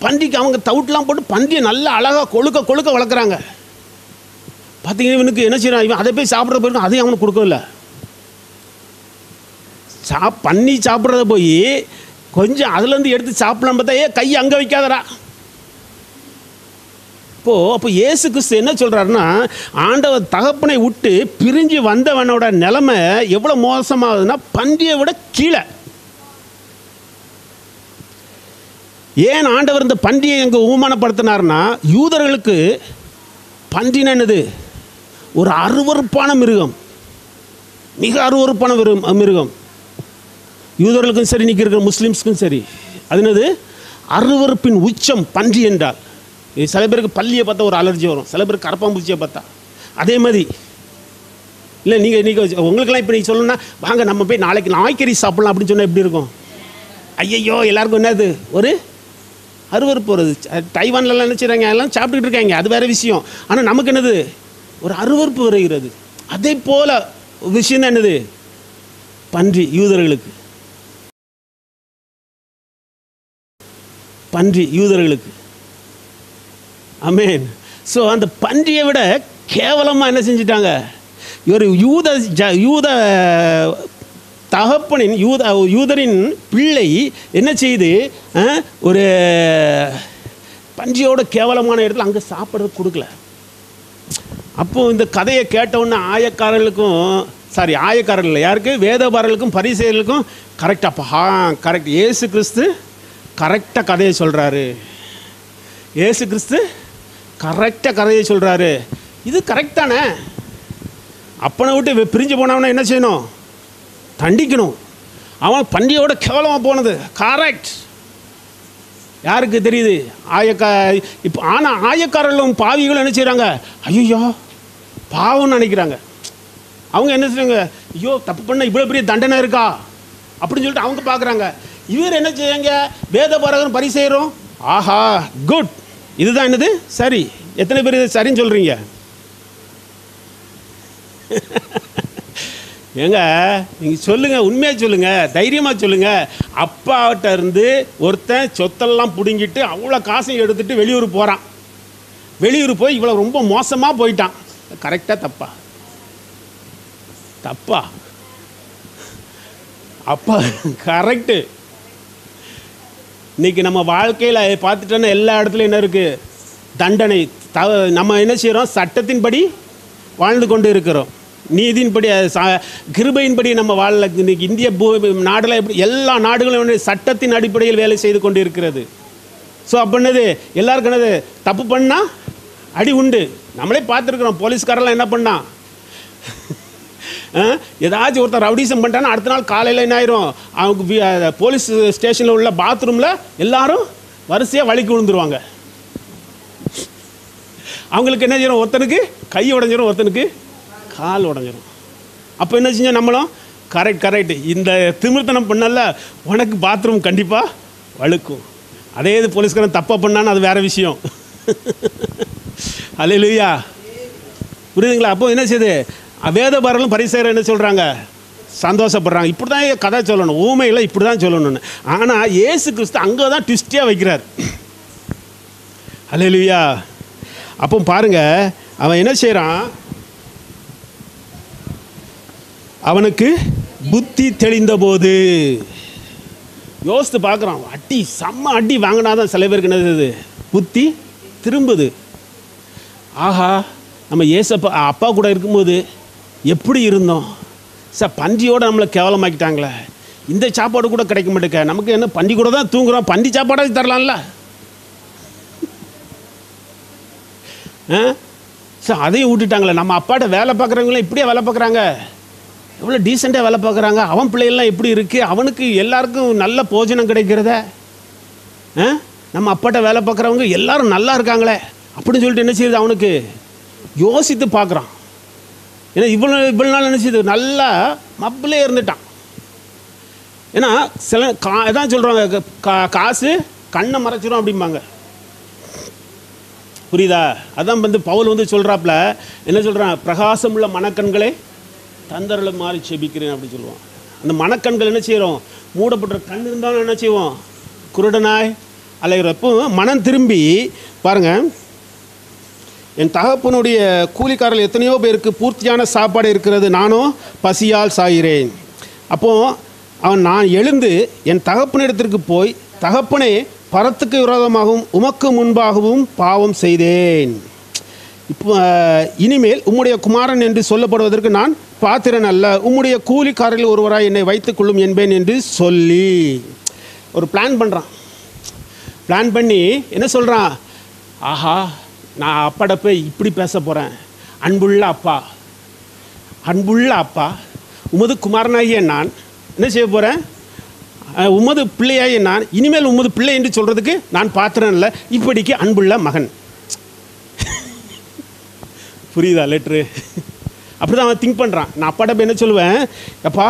பன்றிக்கு அவங்க தவுட்டெலாம் போட்டு பன்றியை நல்லா அழகாக கொழுக்க வளர்க்குறாங்க. பார்த்தீங்கன்னா இவனுக்கு என்ன செய்யறான், இவன் அதை போய் சாப்பிட்ற போயிருக்கும், அதையும் அவனுக்கு கொடுக்கல. பண்ணி சாப்பிட்றத போய் கொஞ்சம் அதுலேருந்து எடுத்து சாப்பிடலான்னு பார்த்தா, கையை அங்கே வைக்காதடா. அப்போ இயேசு கிறிஸ்து என்ன சொல்கிறாருன்னா, ஆண்டவர் தகப்பனை விட்டு பிரிஞ்சு வந்தவனோட நிலைமை எவ்வளோ மோசமாகுதுன்னா, பன்றியை விட கீழே. ஏன் ஆண்டவர் இந்த பன்றியை எங்கே உமானப்படுத்தினார்னா, யூதர்களுக்கு பன்றினா என்னது, ஒரு அருவருப்பான மிருகம், மிக அருவருப்பான மிருகம். யூதர்களுக்கும் சரி, இன்றைக்கி இருக்கிற முஸ்லீம்ஸுக்கும் சரி, அது என்னது, அருவருப்பின் உச்சம் பன்றி என்றால். சில பேருக்கு பல்லியை பார்த்தா ஒரு அலர்ஜி வரும், சில பேருக்கு கரப்பாம்பூச்சியை பார்த்தா. அதே மாதிரி இல்லை, நீங்கள் உங்களுக்கெல்லாம் இப்போ நீங்கள் சொல்லணும்னா, வாங்க நம்ம போய் நாளைக்கு நாய்க்கறி சாப்பிட்லாம் அப்படின்னு சொன்னால் எப்படி இருக்கும்? ஐயையோ, எல்லாருக்கும் என்னது, ஒரு அருவருப்பு வருது. தைவான்லாம் என்ன செய்கிறாங்க, எல்லாம் சாப்பிட்டுக்கிட்டு இருக்காங்க, அது வேறு விஷயம். ஆனால் நமக்கு என்னது, ஒரு அருவருப்பு வருகிறது. அதே போல் விஷயம் தான் என்னது, பன்றி. யூதர்களுக்கு ஆமென். ஸோ அந்த பன்றியை விட கேவலமாக என்ன செஞ்சிட்டாங்க, ஒரு யூத தகப்பனின் யூதரின் பிள்ளை என்ன செய்து, ஒரு பன்றியோட கேவலமான இடத்துல அங்கே சாப்பிட்றது கொடுக்கல. அப்போது இந்த கதையை கேட்டவுடனே ஆயக்காரர்கள் இல்லை, யாருக்கு, வேதபாரர்களுக்கும் பரிசேயர்களுக்கும் கரெக்டாக கரெக்ட், இயேசு கிறிஸ்து கரெக்டாக கதையை சொல்கிறாரு. இது கரெக்டானே. அப்பனை விட்டு பிரிஞ்சு போனவனை என்ன செய்யணும், தண்டிக்கணும். அவன் பண்டிகையோட கேவலமாக போனது கரெக்ட். யாருக்கு தெரியுது? இப்போ ஆனால் ஆயக்காரர்களும் பாவிகளும் என்ன செய்கிறாங்க? ஐயோ பாவம்னு நினைக்கிறாங்க. அவங்க என்ன செய்றாங்க? ஐயோ தப்பு பண்ண இவ்வளோ பெரிய தண்டனை இருக்கா அப்படின்னு சொல்லிட்டு அவங்க பார்க்குறாங்க. இவர் என்ன செய்யுங்க? வேத பாரகரும் பரிசேயரும் ஆஹா குட், இதுதான் என்னது சரி. எத்தனை பேர் இது சரின்னு சொல்கிறீங்க? ஏங்க நீங்கள் சொல்லுங்கள், உண்மையாக சொல்லுங்கள், தைரியமாக சொல்லுங்கள். அப்பாட்ட இருந்து ஒருத்தன் சொத்தெல்லாம் பிடுங்கிட்டு அவ்வளோ காசையும் எடுத்துகிட்டு வெளியூர் போகிறான். வெளியூர் போய் இவ்வளோ ரொம்ப மோசமாக போயிட்டான். கரெக்டாக தப்பா? தப்பா? அப்பா கரெக்டு. இன்றைக்கி நம்ம வாழ்க்கையில் பார்த்துட்டோன்னா எல்லா இடத்துலையும் என்ன இருக்குது? தண்டனை. நம்ம என்ன செய்கிறோம்? சட்டத்தின்படி வாழ்ந்து கொண்டு இருக்கிறோம். நீதியின்படி கிருபையின்படி நம்ம வாழ. இன்றைக்கி இந்திய நாடில் எப்படி எல்லா நாடுகளும் சட்டத்தின் அடிப்படையில் வேலை செய்து கொண்டு இருக்கிறது. ஸோ அப்போ என்னது? எல்லாருக்கும் என்னது? தப்பு பண்ணால் அடி உண்டு. நம்மளே பார்த்துருக்குறோம். போலீஸ்காரெல்லாம் என்ன பண்ணான்? ஏதாச்சும் ஒருத்தர் ரவுடிசம் பண்ணிட்டான்னா அடுத்த நாள் காலையில் என்ன ஆயிரும்? அவங்க போலீஸ் ஸ்டேஷனில் உள்ள பாத்ரூமில் எல்லாரும் வரிசையாக வலிக்கு விழுந்துருவாங்க. அவங்களுக்கு என்ன செய்யணும்? ஒருத்தனுக்கு கை உடஞ்சிரும், ஒருத்தனுக்கு கால் உடஞ்சிரும். அப்போ என்ன செஞ்சோம் நம்மளும்? கரெக்ட் இந்த திமிர்த்தனம் பண்ணல, உனக்கு பாத்ரூம் கண்டிப்பாக வழுக்கும். அதே இது போலீஸ்காரன் தப்பாக பண்ணான்னு அது வேறு விஷயம். அல்லேலூயா, புரியுதுங்களா? அப்போ என்ன செய்யுது? வேத பாரகரும் பரிசேயரும் என்ன சொல்கிறாங்க? சந்தோஷப்படுறாங்க. இப்படி தான் கதை சொல்லணும், ஊமையில் இப்படி தான் சொல்லணும்னு. ஆனால் இயேசு கிறிஸ்து அங்கே தான் ட்விஸ்டியாக வைக்கிறார். அல்லேலூயா. அப்போ பாருங்க, அவன் என்ன செய்கிறான்? அவனுக்கு புத்தி தெளிந்த போது யோசித்து பார்க்குறான். அடி செம்ம அடி வாங்கினாதான் சில பேருக்கு என்னது புத்தி திரும்புது. ஆஹா, நம்ம ஏசப்பா அப்பா கூட இருக்கும்போது எப்படி இருந்தோம் சார்? பன்றியோடு நம்மளை கேவலமாக்கிட்டாங்களே, இந்த சாப்பாடு கூட கிடைக்க மாட்டேங்க. நமக்கு என்ன பன்றி கூட தான் தூங்குறோம், பன்றி சாப்பாடாக தரலாம்ல சார்? அதையும் விட்டுட்டாங்களே. நம்ம அப்பாட்ட வேலை பார்க்குறவங்களாம் இப்படியே வேலை பார்க்குறாங்க, எவ்வளோ டீசெண்டாக வேலை பார்க்குறாங்க. அவன் பிள்ளைகள்லாம் எப்படி இருக்குது? அவனுக்கு எல்லாருக்கும் நல்ல போஜனம் கிடைக்கிறத. நம்ம அப்பாட்ட வேலை பார்க்குறவங்க எல்லாரும் நல்லா இருக்காங்களே அப்படின்னு சொல்லிட்டு என்ன செய்யுது? அவனுக்கு யோசித்து பார்க்குறான். ஏன்னா இவ்வளோ நாள் என்ன செய்யுது? நல்லா மப்பிலே இருந்துட்டான். ஏன்னா சில எதான் சொல்கிறாங்க, காசு கண்ணை மறைச்சிடும் அப்படிம்பாங்க. புரியுதா? அதான் பவுல் சொல்கிறாப்புல என்ன சொல்கிறான்? பிரகாசம் உள்ள மனக்கண்களை தந்தரலை மாறி செபிக்கிறேன் அப்படி சொல்லுவான். அந்த மனக்கண்கள் என்ன செய்கிறோம்? மூடப்பட்ட கண் இருந்தாலும் என்ன செய்வோம்? குருடனாய் அலைகிறப்போ மனம் திரும்பி பாருங்கள். என் தகப்பனுடைய கூலிக்காரர்கள் எத்தனையோ பேருக்கு பூர்த்தியான சாப்பாடு இருக்கிறது, நானும் பசியால் சாகிறேன். அப்போது நான் எழுந்து என் தகப்பனிடத்திற்கு போய், தகப்பனே, பரத்துக்கு விரோதமாகவும் உமக்கு முன்பாகவும் பாவம் செய்தேன். இப்போ இனிமேல் உம்முடைய குமாரன் என்று சொல்லப்படுவதற்கு நான் பாத்திரன் அல்ல. உம்முடைய கூலிக்காரர்கள் ஒருவராய் என்னை வைத்துக் கொள்ளும் என்பேன் என்று சொல்லி ஒரு பிளான் பண்ணுறான். பிளான் பண்ணி என்ன சொல்கிறான்? ஆஹா, நான் அப்பாட்ட போய் இப்படி பேச போகிறேன். அன்புள்ள அப்பா, உமது குமாரனாகிய நான் என்ன செய்ய போகிறேன்? உமது பிள்ளையாகிய நான் இனிமேல் உமது பிள்ளை என்று சொல்கிறதுக்கு நான் பாத்திரன் இல்லை, இப்படிக்கு அன்புள்ள மகன். புரியுதா லெட்ரு? அப்படி தான் அவன் திங்க் பண்ணுறான். நான் அப்பாட்ட போய் என்ன சொல்லுவேன்? அப்பா,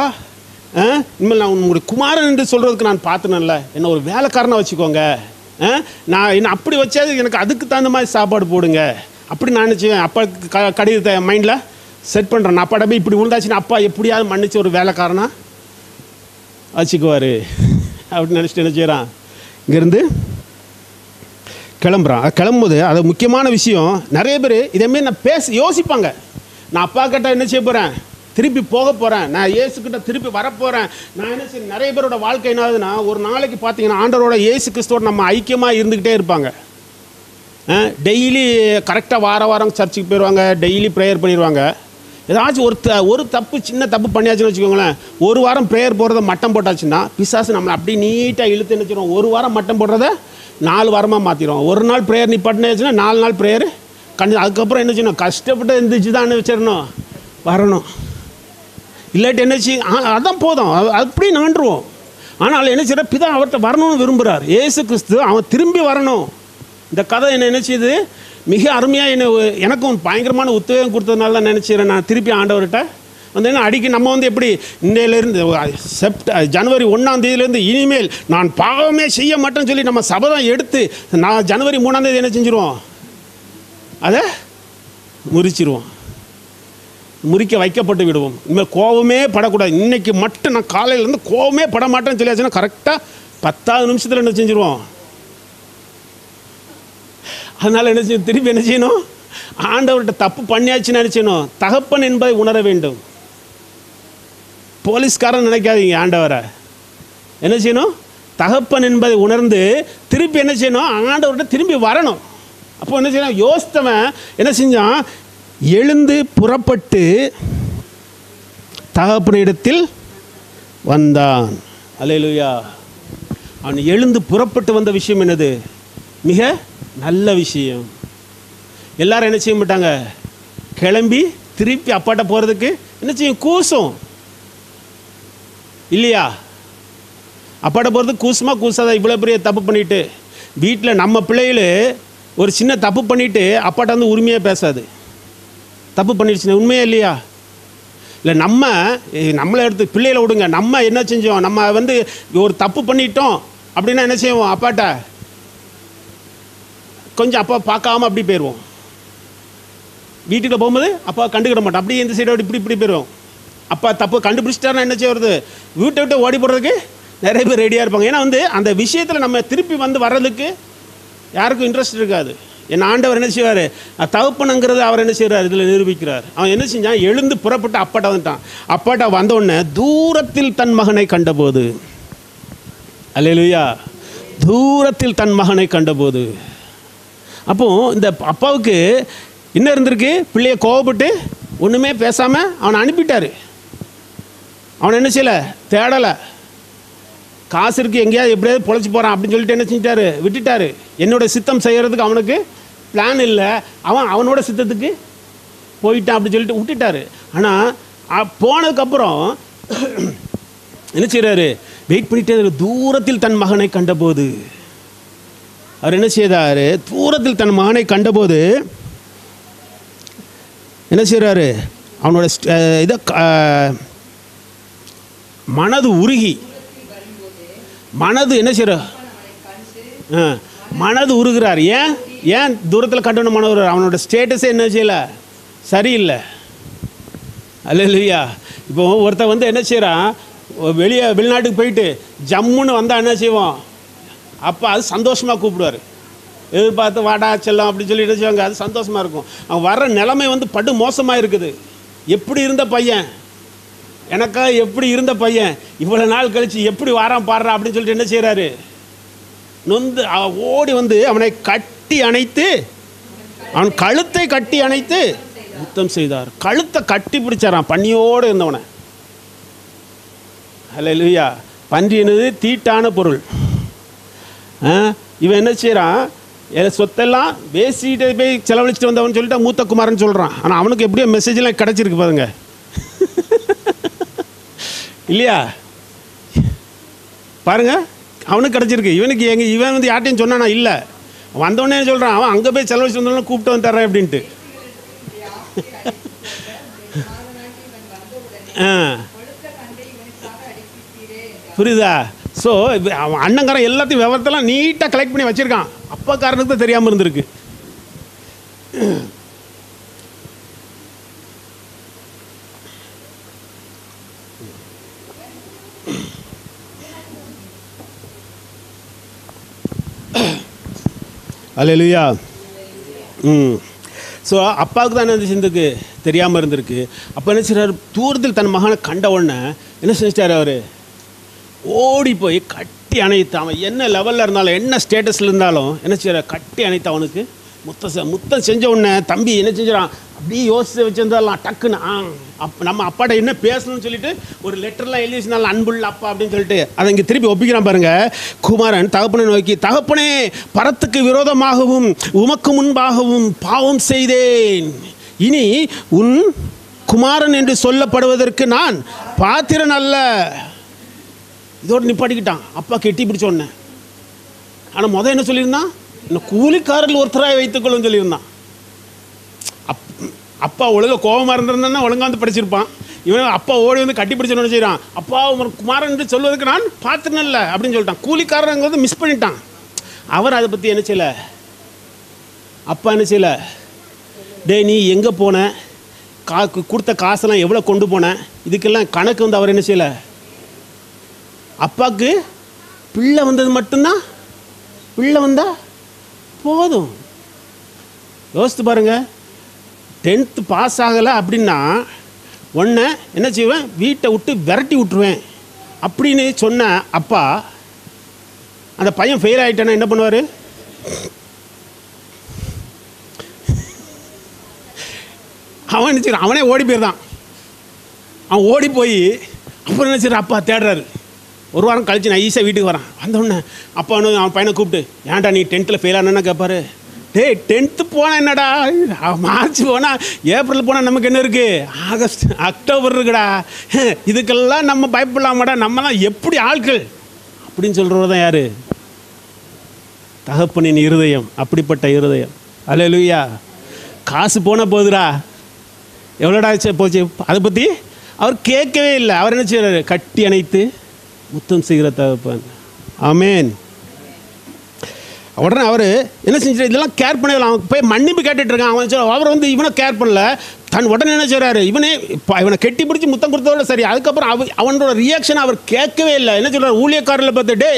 இனிமேல் நான் உங்களுடைய குமாரன் என்று சொல்கிறதுக்கு நான் பாத்திரன்ல, என்ன ஒரு வேலைக்காரனாக வச்சுக்கோங்க. நான் என்ன அப்படி வச்சாது எனக்கு அதுக்கு தகுந்த மாதிரி சாப்பாடு போடுங்க அப்படி நான் நினச்சேன். அப்பா கடிதத்தை மைண்டில் செட் பண்ணுறேன். நான் அப்பாட்ட போய் இப்படி விழுந்தாச்சுன்னா அப்பா எப்படியாவது மன்னிச்சு ஒரு வேலைக்காரனா வச்சுக்குவார் அப்படின்னு நினச்சிட்டு என்ன செய்கிறான்? இங்கேருந்து கிளம்புறான். கிளம்பும்போது அது முக்கியமான விஷயம். நிறைய பேர் இதேமாரி நான் யோசிப்பாங்க. நான் அப்பா கிட்ட என்ன செய்ய போகிறேன்? திருப்பி போக போகிறேன், நான் இயேசுக்கிட்ட திருப்பி வரப்போகிறேன். நான் என்ன செய்ய, நிறைய பேரோட வாழ்க்கை என்ன ஆகுதுன்னா, ஒரு நாளைக்கு பார்த்தீங்கன்னா ஆண்டவரோட இயேசு கிறிஸ்துவோட நம்ம ஐக்கியமாக இருந்துக்கிட்டே இருப்பாங்க. டெய்லி கரெக்டாக வாரம் சர்ச்சுக்கு போயிடுவாங்க, டெய்லி ப்ரேயர் பண்ணிடுவாங்க. ஏதாச்சும் ஒரு தப்பு, சின்ன தப்பு பண்ணியாச்சுன்னு வச்சுக்கோங்களேன், ஒரு வாரம் ப்ரேயர் போடுறத மட்டம் போட்டாச்சுன்னா பிசாசு நம்மளை அப்படியே நீட்டாக இழுத்து நினச்சிடும். ஒரு வாரம் மட்டம் போடுறத 4 வாரமாக மாற்றிடும். ஒரு நாள் ப்ரேயர் நீ பண்ணியாச்சுன்னா 4 நாள் ப்ரேயர் அதுக்கப்புறம் என்ன செய்யணும்? கஷ்டப்பட்டு இருந்துச்சு தான் வச்சிடணும், வரணும். இல்லாட்டி என்ன செய்ய, அதான் போதும், அப்படி நாண்டுருவோம். ஆனால் என்ன செய்யற, பிதா அவர்கிட்ட வரணும்னு விரும்புகிறார். இயேசு கிறிஸ்து அவன் திரும்பி வரணும். இந்த கதை என்ன நினைச்சது மிக அருமையாக எனக்கும் பயங்கரமான உத்வேகம் கொடுத்ததுனால தான் நினச்சிக்கிறேன். நான் திருப்பி ஆண்டவர்கிட்ட வந்து என்ன அடிக்க நம்ம வந்து எப்படி இன்றையிலேருந்து ஜனவரி 1ஆம் தேதியிலேருந்து இனிமேல் நான் பாவமே செய்ய மாட்டேன்னு சொல்லி நம்ம சபதம் எடுத்து நான் ஜனவரி 3ஆம் தேதி என்ன செஞ்சுருவோம், அதை முறிச்சிருவோம், முறிக்க வைக்கப்பட்டு விடுவோம். இனிமேல் கோபமே படக்கூடாது. இன்றைக்கி மட்டும் நான் காலையிலேருந்து கோபமே பட மாட்டேன்னு சொல்லியாச்சுன்னா கரெக்டாக 10வது நிமிஷத்தில் என்ன செஞ்சுருவோம். அதனால் என்ன செய்யணும், திருப்பி என்ன செய்யணும், ஆண்டவர்கிட்ட தப்பு பண்ணியாச்சுன்னு நினச்சணும். தகப்பன் என்பதை உணர வேண்டும். போலீஸ்காரன் நினைக்காதீங்க, ஆண்டவரை என்ன செய்யணும், தகப்பன் என்பதை உணர்ந்து திருப்பி என்ன செய்யணும், ஆண்டவர்கிட்ட திரும்பி வரணும். அப்போ என்ன செய்யணும், யோசித்தவன் என்ன செஞ்சான், எழுந்து புறப்பட்டு தகப்பனிடத்தில் வந்தான். அல்லேலூயா. அவன் எழுந்து புறப்பட்டு வந்த விஷயம் என்னது, மிக நல்ல விஷயம். எல்லாரும் என்ன செய்ய மாட்டாங்க, கிளம்பி திருப்பி அப்பாட்ட போகிறதுக்கு என்ன செய்யும், கூசும் இல்லையா? அப்பாட்ட போகிறதுக்கு கூசுமா கூசாதான்? இவ்வளோ பெரிய தப்பு பண்ணிவிட்டு வீட்டில் நம்ம பிள்ளைகள் ஒரு சின்ன தப்பு பண்ணிவிட்டு அப்பாட்ட வந்து உரிமையாக பேசாது. தப்பு பண்ணிடுச்சுன்னா உண்மையா இல்லையா? இல்லை நம்மளை எடுத்து பிள்ளைகளை விடுங்க. நம்ம என்ன செஞ்சோம், நம்ம வந்து ஒரு தப்பு பண்ணிட்டோம் அப்படின்னா என்ன செய்வோம், அப்பாட்ட கொஞ்சம் அப்பா பார்க்காம அப்படி போயிடுவோம். வீட்டுக்கு போகும்போது அப்பா கண்டுக்கிட மாட்டோம், அப்படியே இந்த சைடோடு இப்படி போயிடுவோம். அப்பா தப்பு கண்டுபிடிச்சிட்டாருன்னா என்ன செய்வது, வீட்டை விட்டு ஓடி போடுறதுக்கு நிறைய பேர் ரெடியாக இருப்பாங்க. ஏன்னா வந்து அந்த விஷயத்தில் நம்ம திருப்பி வந்து வர்றதுக்கு யாருக்கும் இன்ட்ரெஸ்ட் இருக்காது. என் ஆண்டவர் என்ன செய்வார், தகப்பனுங்கிறது அவர் என்ன செய்கிறார், இதில் நிரூபிக்கிறார். அவன் என்ன செஞ்சான், எழுந்து புறப்பட்டு அப்பாட்ட வந்துட்டான். அப்பாட்ட வந்தோடனே தூரத்தில் தன் மகனை கண்டபோது, அல்லேலூயா, தூரத்தில் தன் மகனை கண்டபோது. அப்போது இந்த அப்பாவுக்கு என்ன இருந்திருக்கு, பிள்ளையை கோவப்பட்டு ஒன்றுமே பேசாமல் அவனை அனுப்பிட்டார். அவனை என்ன செய்யலை, தேடலை. காசு இருக்குது, எங்கேயாவது எப்படியாவது பொழைச்சி போகிறான் அப்படின்னு சொல்லிட்டு என்ன செஞ்சிட்டாரு, விட்டுட்டார். என்னோடய சித்தம் செய்கிறதுக்கு அவனுக்கு பிளான் இல்லை, அவனோட சித்தத்துக்கு போயிட்டான் அப்படின்னு சொல்லிட்டு விட்டுட்டார். ஆனால் போனதுக்கப்புறம் என்ன செய்கிறாரு, வெயிட் பண்ணிட்டே தூரத்தில் தன் மகனை கண்டபோது. அவர் என்ன செய்தார், தூரத்தில் தன் மகனை கண்டபோது என்ன செய்கிறாரு, அவனோட இதை மனது உருகி, மனது என்ன செய்கிற, மனது உருகிறார். ஏன் தூரத்தில் கண்டன மன உருகிறார், அவனோட ஸ்டேட்டஸே என்ன செய்யலை, சரியில்லை. அல்லேலூயா. இப்போ ஒருத்தர் வந்து என்ன செய்கிறான், வெளிநாட்டுக்கு போயிட்டு ஜம்முன்னு வந்தால் என்ன செய்வோம், அப்போ அது சந்தோஷமாக கூப்பிடுவார். எதிர்பார்த்து வாடா செல்லம் அப்படின்னு சொல்லி என்ன செய்வாங்க, அது சந்தோஷமாக இருக்கும். அவன் வர்ற நிலைமை வந்து படு மோசமாக இருக்குது. எப்படி இருந்த பையன், எனக்கா எப்படி இருந்த பையன் இவ்வளோ நாள் கழித்து எப்படி வாரான் பாடுறான் அப்படின்னு சொல்லிட்டு என்ன செய்கிறாரு, நொந்து ஓடி வந்து அவனை கட்டி அணைத்து, அவன் கழுத்தை கட்டி அணைத்து முத்தம் செய்தார். கழுத்தை கட்டி பிடிச்சாரான் பன்னியோடு இருந்தவனை. அல்லேலூயா. பன்றி என்னது, தீட்டான பொருள். இவன் என்ன செய்கிறான், சொத்தெல்லாம் பேசிட்டு போய் செலவழிச்சிட்டு வந்தவன் சொல்லிட்டு மூத்த குமாரன் சொல்கிறான். ஆனால் அவனுக்கு எப்படியோ மெசேஜெலாம் கிடச்சிருக்கு பாருங்க, இல்லையா? பாருங்க, அவனுக்கு கிடச்சிருக்கு. இவனுக்கு இவன் வந்து யார்ட்டையும் சொன்னானா, இல்லை. வந்தவொடனே சொல்கிறான், அவன் அங்கே போய் செலவழிச்சு வந்தவன கூப்பிட்டு வந்து தர்றேன் அப்படின்ட்டு. புரியுதா? ஸோ அவன் அண்ணங்காரன் எல்லாத்தையும் விவரத்தெல்லாம் நீட்டாக கலெக்ட் பண்ணி வச்சுருக்கான். அப்பாக்காரனுக்கு தான் தெரியாமல் இருந்திருக்கு. அல்லேலூயா. ஸோ அப்பாவுக்கு தான் என்ன செஞ்சிருக்கு, தெரியாமல் இருந்திருக்கு. அப்போ என்ன செய்கிறார், தூரத்தில் தன் மகனை கண்ட உடனே என்ன செஞ்சிட்டார், அவர் ஓடி போய் கட்டி அணைத்து, அவன் என்ன லெவலில் இருந்தாலும் என்ன ஸ்டேட்டஸில் இருந்தாலும் என்ன செய்கிற, கட்டி அணைத்து அவனுக்கு முத்தம் செஞ்ச உடனே தம்பி என்ன செஞ்சிடான், அப்படியே யோசித்து வச்சுருந்தாலாம் டக்குன்னு நம்ம அப்பாட்ட என்ன பேசணும்னு சொல்லிட்டு ஒரு லெட்டர்லாம் எழுதி வச்சுருந்தாலும் அன்புள்ள அப்பா அப்படின்னு சொல்லிட்டு அதை இங்கே திருப்பி ஒப்பிக்கிறான் பாருங்க. குமாரன் தகப்பனை நோக்கி, தகப்பனே, பரத்துக்கு விரோதமாகவும் உமக்கு முன்பாகவும் பாவம் செய்தேன். இனி உன் குமாரன் என்று சொல்லப்படுவதற்கு நான் பாத்திரன் அல்ல. இதோடு நிப்பாட்டிக்கிட்டான். அப்பா கெட்டி பிடிச்சோடனே. ஆனால் முதல் என்ன சொல்லியிருந்தான், இன்னும் கூலிக்காரர்கள் ஒருத்தராக வைத்துக்கொள்ளுன்னு சொல்லியிருந்தான். அப்பா ஒழுங்காக கோபமாக இருந்திருந்தா ஒழுங்காக வந்து படிச்சிருப்பான். இவன் அப்பா ஓடி வந்து கட்டி பிடிச்சோன்னு செய்கிறான். அப்பா உன் குமாரன் என்று சொல்வதற்கு நான் பார்த்துனல்ல அப்படின்னு சொல்லிட்டான். கூலிக்காரங்கிறது மிஸ் பண்ணிட்டான். அவர் அதை பற்றி என்ன செய்யலை. அப்பா என்ன செய்யலை, டே நீ எங்கே போன, கொடுத்த காசெல்லாம் எவ்வளோ கொண்டு போனேன், இதுக்கெல்லாம் கணக்கு வந்து அவர் என்ன செய்யலை. அப்பாவுக்கு பிள்ளை வந்தது மட்டும்தான், பிள்ளை வந்தால் போதும். யோசித்து பாருங்கள், 10th பாஸ் ஆகலை அப்படின்னா ஒன்று என்ன செய்வேன், வீட்டை விட்டு விரட்டி விட்டுருவேன் அப்படின்னு சொன்ன அப்பா, அந்த பையன் ஃபெயில் ஆகிட்டானா என்ன பண்ணுவார்? அவன் என்ன செய்கிறான், அவனே ஓடி போயிருந்தான். அவன் ஓடி போய் அப்புறம் என்ன செய்கிறான், அப்பா தேடுறாரு. ஒரு வாரம் கழிச்சு நான் ஈஸியாக வீட்டுக்கு வரேன். வந்தோடனே அப்பா அவன் பையனை கூப்பிட்டு, ஏன்டா நீ 10th ஃபெயில் ஆனா கேட்பாரு. டேய் 10th போனால் என்னடா, மார்ச் போனால் ஏப்ரல் போனால் நமக்கு என்ன இருக்குது, ஆகஸ்ட் அக்டோபர் இருக்குடா, இதுக்கெல்லாம் நம்ம பயப்படலாமாடா, நம்மலாம் எப்படி ஆட்கள் அப்படின்னு சொல்கிறது தான் யார்? தகப்பனின் இருதயம். அப்படிப்பட்ட இருதயம். அல்லேலூயா. காசு போனால் போகுதுடா, எவ்வளோடா போச்சு, அதை பற்றி அவர் கேட்கவே இல்லை. அவர் என்ன செய்கிறாரு, கட்டி அணைத்து முத்தம் செய்கிற தகப்பன். ஆமேன். உடனே அவர் என்ன செஞ்சார், இதெல்லாம் கேர் பண்ணல. அவன் போய் மன்னிப்பு கேட்டுட்டு இருக்கான். அவர் வந்து இவனை கேர் பண்ணல. தன் உடனே என்ன செய்கிறாரு, இவனை கெட்டி பிடிச்சி முத்தம் கொடுத்ததோட சரி. அதுக்கப்புறம் அவனோட ரியாக்ஷன் அவர் கேட்கவே இல்லை. என்ன சொல்கிறார், ஊழியக்காரில் பார்த்து, டே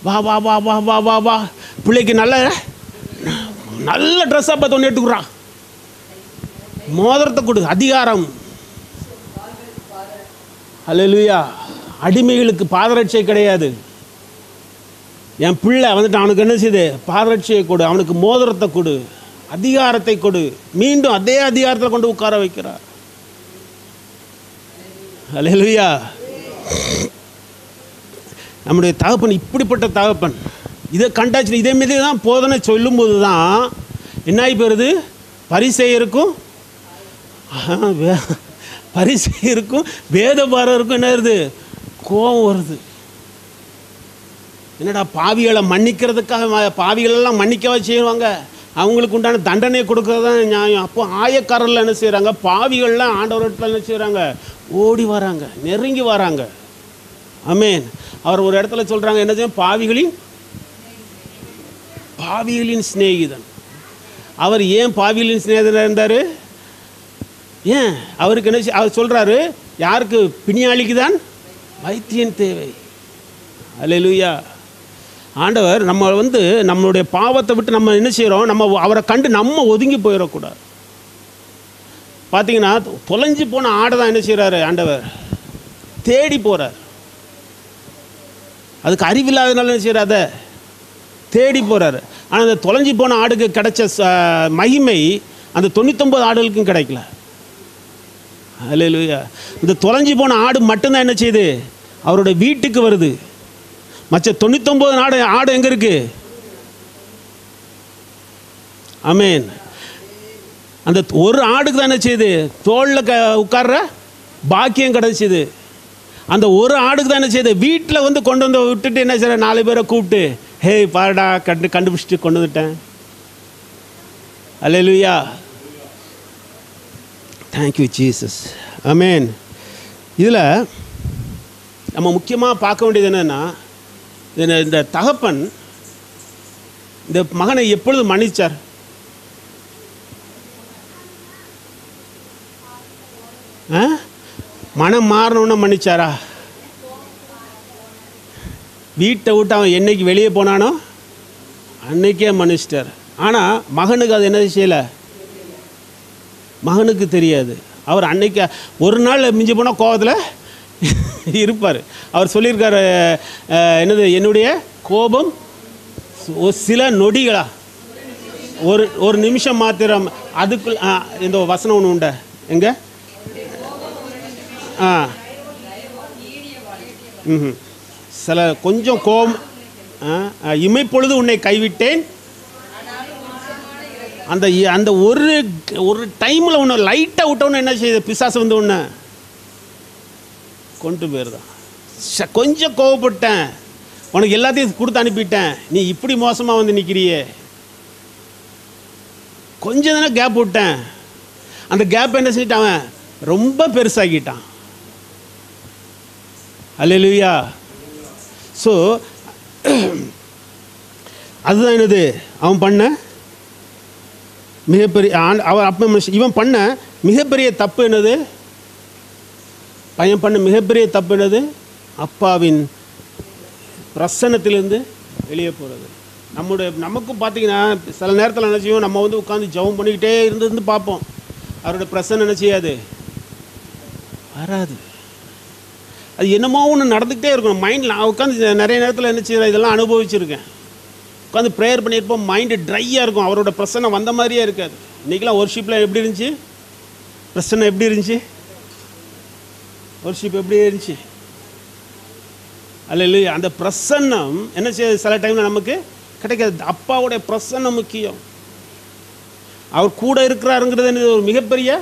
வா வா வா வா வா வா வா, பிள்ளைக்கு நல்ல நல்ல ட்ரெஸ்ஸாக பார்த்து ஒன்று எடுத்துக்கிறான், மோதிரத்தை கொடு, அதிகாரம். அல்லேலூயா. அடிமைகளுக்கு பாதரட்சை கிடையாது. என் பிள்ளை வந்துட்டு அவனுக்கு என்ன செய்யுது, பாதரட்சையை கொடு, அவனுக்கு மோதிரத்தை கொடு, அதிகாரத்தை கொடு. மீண்டும் அதே அதிகாரத்தில் கொண்டு உட்கார வைக்கிறார். அல்லேலூயா. நம்முடைய தகப்பன் இப்படிப்பட்ட தகப்பன். இதை கண்டாச்சு, இதே மாரி தான் போதனை சொல்லும்போது தான் என்ன ஆகி போயிருது, பரிசேயருக்கும் வேதபாரருக்கும் என்ன வருது, கோபம் வருது. என்னடா பாவிகளை மன்னிக்கிறதுக்காக, பாவிகளெல்லாம் மன்னிக்கவா செய்வாங்க, அவங்களுக்கு உண்டான தண்டனையை கொடுக்கறது தான் நியாயம். அப்போ ஆயக்காரர்கள் என்ன செய்கிறாங்க, பாவிகள்லாம் ஆண்டவர்கிட்ட என்ன செய்கிறாங்க, ஓடி வராங்க, நெருங்கி வராங்க. ஆமேன். அவர் ஒரு இடத்துல சொல்கிறாங்க, என்ன செய்யும், பாவிகளின் சிநேகிதன். அவர் ஏன் பாவிகளின் சிநேகிதனாக இருந்தார்? ஏன் அவருக்கு என்ன, அவர் சொல்கிறாரு, யாருக்கு, பிணியாளிக்கு தான் வைத்தியன் தேவை. அல்லேலூயா. ஆண்டவர் நம்ம வந்து நம்மளுடைய பாவத்தை விட்டு நம்ம என்ன செய்கிறோம், நம்ம அவரை கண்டு நம்ம ஒதுங்கி போயிடக்கூடாது. பார்த்தீங்கன்னா தொலைஞ்சு போன ஆடை தான் என்ன செய்கிறாரு ஆண்டவர், தேடி போகிறார். அதுக்கு அறிவில்லாதனால என்ன செய்கிறார், அதை தேடி போகிறாரு. ஆனால் அந்த தொலைஞ்சி போன ஆடுக்கு கிடைச்ச மகிமை அந்த 99 ஆடுகளுக்கும் கிடைக்கல. அல்லேலூயா. இந்த தொலைஞ்சி போன ஆடு மட்டும்தான் என்ன செய்யுது, அவரோட வீட்டுக்கு வருது. மற்ற 99 ஆடு எங்கே இருக்கு? ஆமேன். அந்த ஒரு ஆடுக்கு தான் என்ன செய்யுது, தோளில் உட்கார்ற பாக்கியம் கிடைச்சிது. அந்த ஒரு ஆடுக்கு தான் என்ன செய்யுது, வீட்டில் வந்து கொண்டு வந்து விட்டுட்டு என்ன செய்ய, 4 பேரை கூப்பிட்டு, ஹே பாருடா, கண்டுபிடிச்சிட்டு கொண்டு வந்துட்டேன். அல்லேலூயா. Thank you Jesus. ஆமேன். இதில் நம்ம முக்கியமாக பார்க்க வேண்டியது என்னென்னா, இந்த தகப்பன் இந்த மகனை எப்பொழுது மன்னிச்சார்? மனம் மாறணுன்னு மன்னிச்சாரா? வீட்டை விட்டு அவன் என்னைக்கு வெளியே போனானோ அன்னைக்கே மன்னிச்சிட்டார். ஆனால் மகனுக்கு அது என்ன செய்யலை, மகனுக்கு தெரியாது. அவர் அன்னைக்கு ஒரு நாள் மிஞ்சி போனால் கோபத்தில் இருப்பார். அவர் சொல்லியிருக்கார், என்னது, என்னுடைய கோபம் சில நொடிகளா, ஒரு நிமிஷம் மாத்திரம். அதுக்குள் இந்த வசனம் ஒன்று உண்ட எங்க, சில கொஞ்சம் கோபம், இமைப்பொழுது உன்னை கைவிட்டேன். அந்த ஒரு டைமில் ஒன்று லைட்டாக விட்டோன்னு என்ன செய்யுது, பிசாசு வந்து ஒன்று கொண்டு போயிருதான். கொஞ்சம் கோவப்பட்டேன், உனக்கு எல்லாத்தையும் கொடுத்து அனுப்பிட்டேன், நீ இப்படி மோசமாக வந்து நிற்கிறியே. கொஞ்சம் தானே கேப் விட்டேன், அந்த கேப் என்ன செஞ்சிட்டான், அவன் ரொம்ப பெருசாகிட்டான். அல்லேலூயா. ஸோ அதுதான் என்னது அவன் பண்ண மிகப்பெரிய அவன் அப்போ இவன் பண்ண மிகப்பெரிய தப்பு என்னது, பையன் பண்ண மிகப்பெரிய தப்பு என்னது, அப்பாவின் பிரசன்னத்திலிருந்து வெளியே போகிறது. நமக்கும் பார்த்தீங்கன்னா சில நேரத்தில் என்ன செய்வோம், நம்ம வந்து உட்காந்து ஜெபம் பண்ணிக்கிட்டே இருந்து பார்ப்போம், அவரோட பிரசன்னம் என்ன செய்யாது, வராது. அது என்னமோ ஒன்று நடந்துக்கிட்டே இருக்கும் மைண்டில். நான் உட்காந்து நிறைய நேரத்தில் என்ன செய்யறேன், இதெல்லாம் அனுபவிச்சிருக்கேன். உட்காந்து ப்ரேயர் பண்ணியிருப்போம், மைண்டு ட்ரையாக இருக்கும், அவரோட பிரசன்னம் வந்த மாதிரியே இருக்காது. இன்றைக்கெலாம் ஒர்ஷிப்பில் எப்படி இருந்துச்சு, பிரசன்னம் எப்படி இருந்துச்சு, ஒர்ஷிப் எப்படி இருந்துச்சு. அல்லேலூயா. அந்த பிரசன்னம் என்ன செய்ய சில டைமில் நமக்கு கிடைக்காது. அப்பாவுடைய பிரசன்னம் முக்கியம். அவர் கூட இருக்கிறாருங்கிறது ஒரு மிகப்பெரிய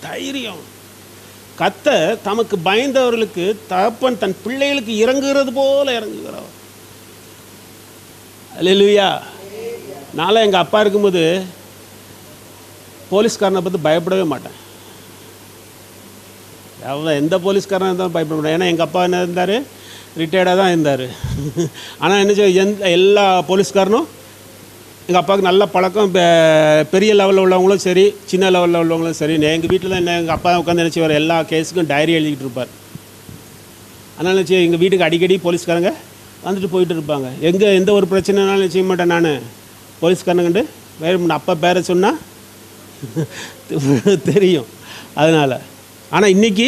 தைரியம். கர்த்தர் தமக்கு பயந்தவர்களுக்கு தகப்பன் தன் பிள்ளைகளுக்கு இறங்குகிறது போல இறங்குகிறவர். அல்லேலூயா. நான்லாம் எங்கள் அப்பா இருக்கும்போது போலீஸ்காரனை பார்த்து பயப்படவே மாட்டேன். எந்த போலீஸ்காரனாக இருந்தாலும் பயப்பட மாட்டேன். ஏன்னா எங்கள் அப்பா என்ன இருந்தார், ரிட்டையர்டாக தான் இருந்தார். ஆனால் என்ன செய்ய, எல்லா போலீஸ்காரனும் எங்கள் அப்பாவுக்கு நல்ல பழக்கம். பெரிய லெவலில் உள்ளவங்களும் சரி, சின்ன லெவலில் உள்ளவங்களும் சரி. எங்கள் வீட்டில் தான் என்ன, எங்கள் அப்பா உட்காந்து என்ன செய்வார், எல்லா கேஸுக்கும் டைரி எழுதிக்கிட்டு இருப்பார். அதனால் என்ன செய்ய, எங்கள் வீட்டுக்கு அடிக்கடி போலீஸ்காரங்க வந்துட்டு போயிட்டு இருப்பாங்க. எந்த ஒரு பிரச்சனைனாலும் செய்ய மாட்டேன் நான். போலீஸ்காரனுங்கண்டு வேறு அப்பா பேரை சொன்னால் தெரியும். அதனால் ஆனால் இன்றைக்கி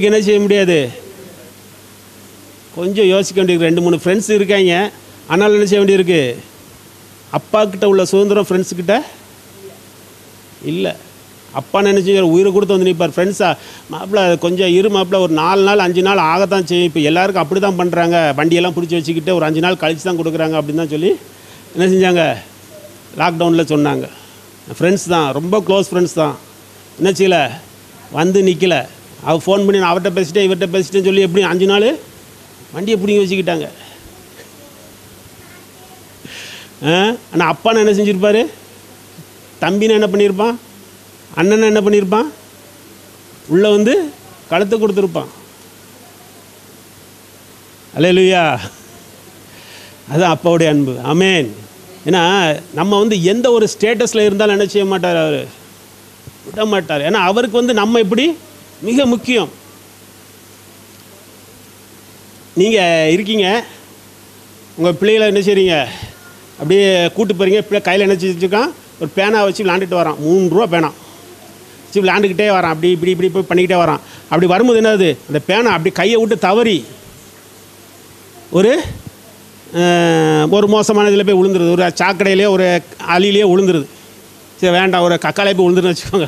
என்ன செய்ய முடியாது, கொஞ்சம் யோசிக்க வேண்டியிருக்கு. 2-3 ஃப்ரெண்ட்ஸ் இருக்காங்க, ஆனால் என்ன செய்ய வேண்டியிருக்கு, அப்பாக்கிட்ட உள்ள சுதந்திரம் ஃப்ரெண்ட்ஸுக்கிட்ட இல்லை. அப்பா நினச்சி உயிரை கொடுத்து வந்து நிற்பார். ஃப்ரெண்ட்ஸாக மாப்பிள்ள கொஞ்சம் மாப்பிள்ள ஒரு 4 நாள் 5 நாள் ஆகத்தான் செய்யும். இப்போ எல்லாருக்கும் அப்படி தான் பண்ணுறாங்க, வண்டியெல்லாம் பிடிச்சி வச்சுக்கிட்டு ஒரு 5 நாள் கழித்து தான் கொடுக்குறாங்க அப்படின்னு தான் சொல்லி என்ன செஞ்சாங்க, லாக்டவுனில் சொன்னாங்க. ஃப்ரெண்ட்ஸ் தான், ரொம்ப க்ளோஸ் ஃப்ரெண்ட்ஸ் தான். என்ன செய்யலை, வந்து நிற்கலை. அவர் ஃபோன் பண்ணி நான் அவர்கிட்ட பேசிட்டேன் இவர்கிட்ட பேசிட்டேன்னு சொல்லி எப்படி 5 நாள் வண்டியை பிடிங்கி வச்சுக்கிட்டாங்க. ஆனால் அப்பான்னு என்ன செஞ்சுருப்பார், தம்பின்னு என்ன பண்ணியிருப்பான், அண்ணனை என்ன பண்ணியிருப்பான், உள்ளே வந்து கழுத்து கொடுத்துருப்பான். அல்லேலூயா. அதுதான் அப்பாவுடைய அன்பு. ஆமேன். ஏன்னா நம்ம வந்து எந்த ஒரு ஸ்டேட்டஸில் இருந்தாலும் என்ன செய்ய மாட்டார், அவர் விட மாட்டார். ஏன்னா அவருக்கு வந்து நம்ம எப்படி மிக முக்கியம். நீங்கள் இருக்கீங்க, உங்கள் பிள்ளைகளை என்ன செய்கிறீங்க, அப்படியே கூட்டு போகிறீங்க, பிள்ளை கையில் என்ன வச்சுருக்கான், ஒரு பேனா வச்சு விளாண்டுட்டு வரான். 3 ரூபா பேனா வச்சு விளாண்டுக்கிட்டே வரான். அப்படி இப்படி போய் பண்ணிக்கிட்டே வரான். அப்படி வரும்போது என்னது, அந்த பேனா அப்படி கையை விட்டு தவறி ஒரு மோசமான இதில் போய் விழுந்துருது, ஒரு சாக்கடையிலேயே ஒரு அலிலேயே விழுந்துருது. சரி வேண்டாம், ஒரு கக்காலே போய் விழுந்துருன்னு வச்சுக்கோங்க.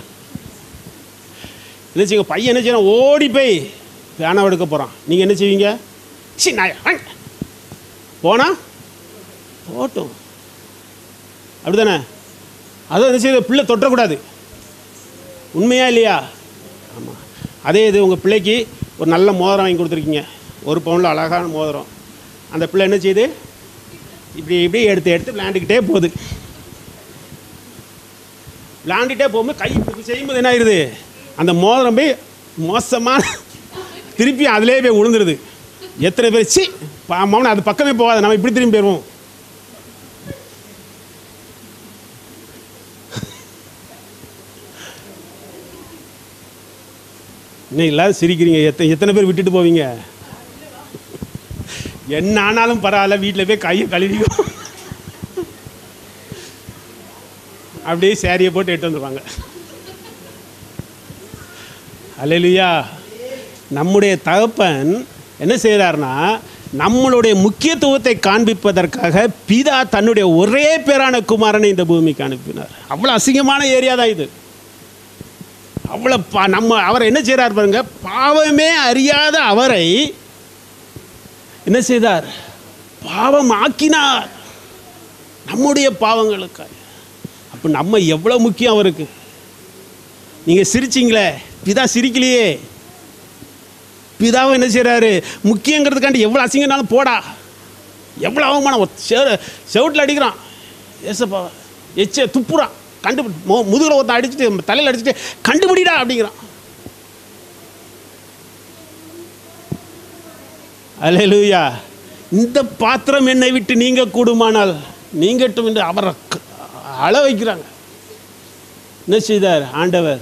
என்ன செய்யுங்க, பையன் என்ன செய்யணும், ஓடி போய் பேனா எடுக்க போகிறான். நீங்கள் என்ன செய்வீங்க, நான் போனால் போட்டும், அப்படி தானே. அதுவும் என்ன செய்யுது, பிள்ளை தொட்டக்கூடாது. உண்மையா இல்லையா? ஆமாம். அதே இது உங்கள் பிள்ளைக்கு ஒரு நல்ல மோதிரம் வாங்கி கொடுத்துருக்கீங்க, 1 பவுனில் அழகான மோதிரம். அந்த பிள்ளை என்ன செய்யுது, இப்படி இப்படி எடுத்து விளையாண்டுக்கிட்டே போகுது. விளையாண்டுகிட்டே போகும்போது கை செய்யும்போது என்ன ஆயிடுது, அந்த மோதிரம் போய் மோசமான திருப்பி அதிலே போய் விழுந்துருது. எத்தனை பேர் சி பாமான்னு அது பக்கமே போகாது, நம்ம இப்படி திரும்பி போயிடுவோம். இன்னும் எல்லாரும் சிரிக்கிறீங்க. எத்தனை பேர் விட்டுட்டு போவீங்க? என்ன ஆனாலும் பரவாயில்ல, வீட்டில் போய் கையை கழுவிக்கும், அப்படியே சேரியை போட்டு எட்டு வந்துடுவாங்க. அல்லேலூயா. நம்முடைய தகப்பன் என்ன செய்கிறார்னா, நம்மளுடைய முக்கியத்துவத்தை காண்பிப்பதற்காக பிதா தன்னுடைய ஒரே பேரான குமாரனை இந்த பூமிக்கு அனுப்பினார். அவ்வளோ அசிங்கமான ஏரியா தான் இது. அவ்வளோ நம்ம அவரை என்ன செய்கிறார் பாருங்க, பாவமே அறியாத அவரை என்ன செய்தார், பாவம் ஆக்கினார் நம்முடைய பாவங்களுக்காக. அப்போ நம்ம எவ்வளோ முக்கியம் அவருக்கு. நீங்கள் சிரிச்சிங்களே, பிதா சிரிக்கலையே. பிதாவை என்ன செய்கிறாரு? முக்கியங்கிறதுக்காண்டி எவ்வளோ அசிங்கனாலும் போடா, எவ்வளோ அவமானம், செவுட்டில் அடிக்கிறான், ஏசப்பா துப்புறான், முதுகில் ஒருத்தன் அடிச்சுட்டு தலையில் அடிச்சுட்டு கண்டுபிடிடா அப்படிங்கிறான். அல்லேலூயா. இந்த பாத்திரம் என்னை விட்டு நீங்க கூடுமானால் நீங்கட்டும் என்று அவரை அழ வைக்கிறாங்க. என்ன செய்தார்? ஆண்டவர்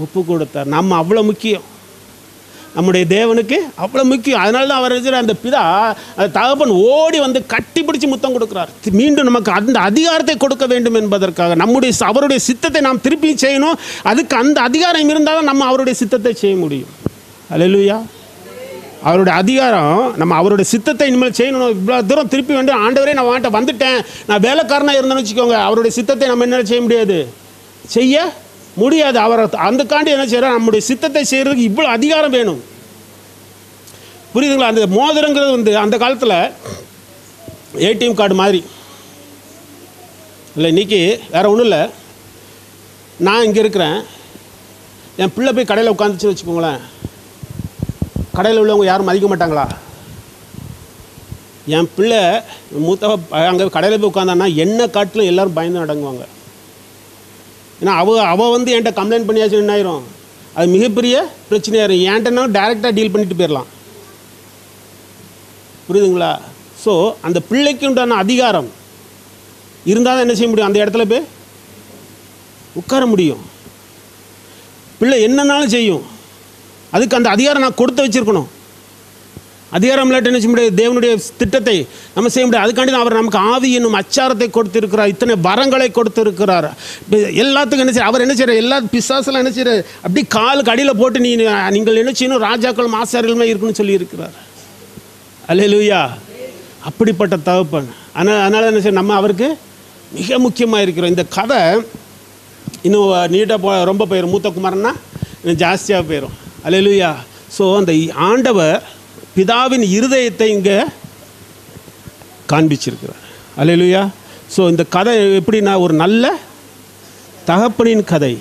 ஒப்பு கொடுத்தார். நம்ம அவ்வளோ முக்கியம், நம்முடைய தேவனுக்கு அவ்வளோ முக்கியம். அதனால தான் அவர் அந்த பிதா, அந்த தகப்பன் ஓடி வந்து கட்டி பிடிச்சி முத்தம் கொடுக்குறார். மீண்டும் நமக்கு அந்த அதிகாரத்தை கொடுக்க வேண்டும் என்பதற்காக. அவருடைய சித்தத்தை நாம் திருப்பி செய்யணும். அதுக்கு அந்த அதிகாரம் இருந்தால் தான் நம்ம அவருடைய சித்தத்தை செய்ய முடியும். அல்லேலூயா. அவருடைய அதிகாரம், நம்ம அவருடைய சித்தத்தை இனிமேல் செய்யணும். இவ்வளோ தூரம் திருப்பி வந்து ஆண்டவரே நான் வாண்ட வந்துட்டேன், நான் வேலைக்காரனாக இருந்தேன்னு வச்சுக்கோங்க, அவருடைய சித்தத்தை நம்ம என்ன செய்ய முடியாது, செய்ய முடியாது. அவரை அதுக்காண்டி என்ன செய்யறோம்? நம்முடைய சித்தத்தை செய்கிறதுக்கு இவ்வளோ அதிகாரம் வேணும். புரியுதுங்களா? அந்த மோதிரங்கிறது வந்து அந்த காலத்தில் ஏடிஎம் கார்டு மாதிரி இல்லை. இன்றைக்கி வேறு ஒன்றும் இல்லை. நான் இங்கே இருக்கிறேன், என் பிள்ளை போய் கடையில் உட்காந்துச்சுன்னு வச்சுக்கோங்களேன், கடையில் உள்ளவங்க யாரும் மதிக்க மாட்டாங்களா? என் பிள்ளை மூத்தவ அங்கே கடையில் போய் உட்காந்தான்னா என்ன காட்டிலும் எல்லோரும் பயந்து அடங்குவாங்க. ஏன்னா அவள் வந்து என்கிட்ட கம்ப்ளைண்ட் பண்ணியாச்சு, என்ன ஆயிரும்? அது மிகப்பெரிய பிரச்சனையாக இருக்கும். என்கிட்டனா டைரெக்டாக டீல் பண்ணிட்டு போயிடலாம். புரியுதுங்களா? ஸோ அந்த பிள்ளைக்கு உண்டான அதிகாரம் இருந்தால் தான் என்ன செய்ய முடியும்? அந்த இடத்துல போய் உட்கார முடியும். பிள்ளை என்னன்னாலும் செய்யும். அதுக்கு அந்த அதிகாரம் நான் கொடுத்து வச்சுருக்கணும். அதிகாரம் இல்லாட்டி என்ன செய்ய முடியாது? தேவனுடைய திட்டத்தை நம்ம செய்ய முடியாது. அதுக்காண்டி தான் அவர் நமக்கு ஆவி என்னும் அச்சாரத்தை கொடுத்திருக்கிறார், இத்தனை வரங்களை கொடுத்திருக்கிறார். எல்லாத்துக்கும் என்ன செய்ய அவர் என்ன செய்கிறார்? எல்லா பிசாசெல்லாம் என்ன செய்கிறார்? அப்படி காலுக்கு அடியில் போட்டு நீங்கள் என்ன செய்யணும்? ராஜாக்களும் ஆசாரியர்களுமே இருக்குன்னு சொல்லியிருக்கிறார். அல்லேலூயா. அப்படிப்பட்ட தகப்பன். அதனால் என்ன செய்ய நம்ம அவருக்கு மிக முக்கியமாக இருக்கிறோம். இந்த கதை இன்னும் நீட்டாக ரொம்ப போயிடும். மூத்த குமாரன்னா இன்னும் ஜாஸ்தியாக போயிடும். அல்லேலூயா. ஸோ அந்த ஆண்டவர் பிதாவின் இருதயத்தை இங்கே காண்பிச்சிருக்கிறார். அல்லேலூயா. ஸோ இந்த கதை எப்படின்னா, ஒரு நல்ல தகப்பனின் கதை,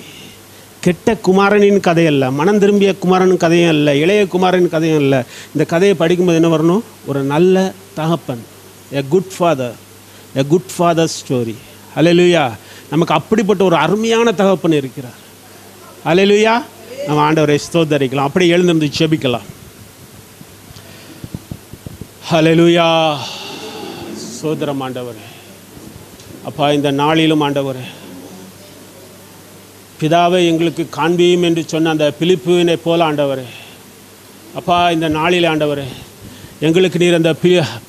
கெட்ட குமாரனின் கதை அல்ல, மனம் திரும்பிய குமாரனின் கதையும் அல்ல, இளைய குமாரனின் கதையும் இல்லை. இந்த கதையை படிக்கும்போது என்ன வரணும்? ஒரு நல்ல தகப்பன், எ குட் ஃபாதர் ஸ்டோரி. அல்லேலூயா. நமக்கு அப்படிப்பட்ட ஒரு அருமையான தகப்பன் இருக்கிறார். அல்லேலூயா. நம்ம ஆண்டவரை ஸ்தோத்தரிக்கலாம். அப்படியே எழுந்திருந்து ஜெபிக்கலாம். அல்லேலூயா. சோதரம் ஆண்டவரே, அப்பா இந்த நாளிலும் ஆண்டவரே, பிதாவை எங்களுக்கு காண்பியும் என்று சொன்ன அந்த பிலிப்புவினை போல ஆண்டவரே, அப்பா இந்த நாளில் ஆண்டவரே எங்களுக்கு நீர் அந்த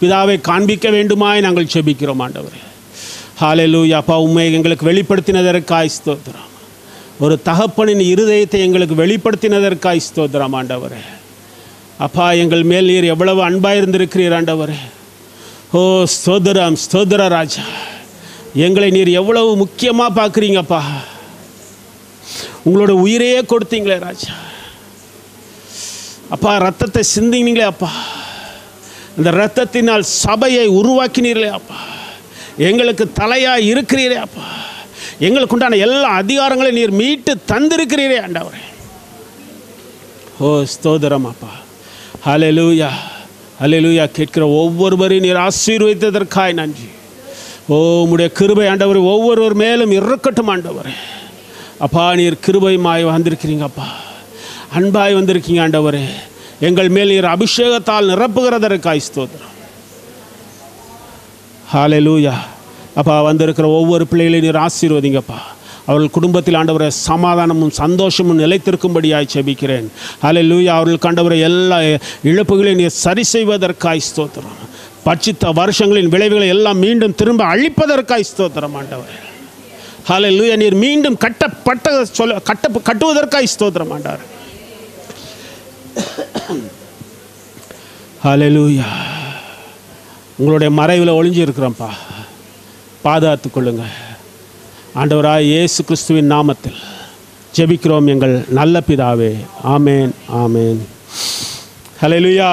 பிதாவை காண்பிக்க வேண்டுமாய் நாங்கள் ஜெபிக்கிறோம் ஆண்டவரே. அல்லேலூயா. அப்பா உண்மை எங்களுக்கு வெளிப்படுத்தினதற்காய் ஸ்தோத்திரம். ஒரு தகப்பனின் இருதயத்தை எங்களுக்கு வெளிப்படுத்தினதற்காய் ஸ்தோத்திரம் ஆண்டவரே. அப்பா எங்கள் மேல் நீர் எவ்வளவு அன்பாக இருந்திருக்கிறீர் ஆண்டவரே. ஓ ஸ்தோத்திரம், ஸ்தோத்திர ராஜா. எங்களை நீர் எவ்வளவு முக்கியமாக பார்க்குறீங்கப்பா. உங்களோட உயிரையே கொடுத்தீங்களே ராஜா. அப்பா ரத்தத்தை சிந்தினீங்களே அப்பா. அந்த ரத்தத்தினால் சபையை உருவாக்கினீர்களே அப்பா. எங்களுக்கு தலையாக இருக்கிறீரே அப்பா. எங்களுக்கு உண்டான எல்லா அதிகாரங்களையும் நீர் மீட்டு தந்திருக்கிறீரே ஆண்டவரே. ஓ ஸ்தோத்திரம் அப்பா. அல்லேலூயா. அல்லேலூயா. கேட்கிற ஒவ்வொருவரையும் நீர் ஆசீர்வதித்ததற்காய் நன்றி. ஓ உம்முடைய கிருபை ஆண்டவரே ஒவ்வொருவர் மேலும் இருக்கட்டும் ஆண்டவரே. அப்பா நீர் கிருபையுமாய் வந்திருக்கிறீங்கப்பா, அன்பாய் வந்திருக்கீங்க ஆண்டவரே. எங்கள் மேல் நீர் அபிஷேகத்தால் நிரப்புகிறதற்காய் ஸ்தோத்திரம். அல்லேலூயா. அப்பா வந்திருக்கிற ஒவ்வொரு பிள்ளைகளையும் நீர் ஆசீர்வதிங்கப்பா. அவர்கள் குடும்பத்தில் ஆண்டவரை சமாதானமும் சந்தோஷமும் நிலைத்திருக்கும்படியாய் ஜெபிக்கிறேன். அல்லேலூயா. அவர்கள் ஆண்டவரை எல்லா இழப்புகளையும் நீர் சரி செய்வதற்காய் ஸ்தோத்திரம். பட்சித்த வருஷங்களின் விளைவுகளை எல்லாம் மீண்டும் திரும்ப அழிப்பதற்காய் ஸ்தோத்திரம் ஆண்டவரே. அல்லேலூயா. நீர் மீண்டும் கட்டுவதற்காய் ஸ்தோத்திரம் ஆண்டவரே. அல்லேலூயா. உங்களுடைய மறைவில் ஒளிஞ்சு இருக்கிறோம்ப்பா, பாதுகாத்து கொள்ளுங்க ஆண்டவராய் இயேசு கிறிஸ்துவின் நாமத்தில் ஜெபிக்கிறோம் எங்கள் நல்ல பிதாவே. ஆமேன், ஆமேன். ஹல்லேலூயா.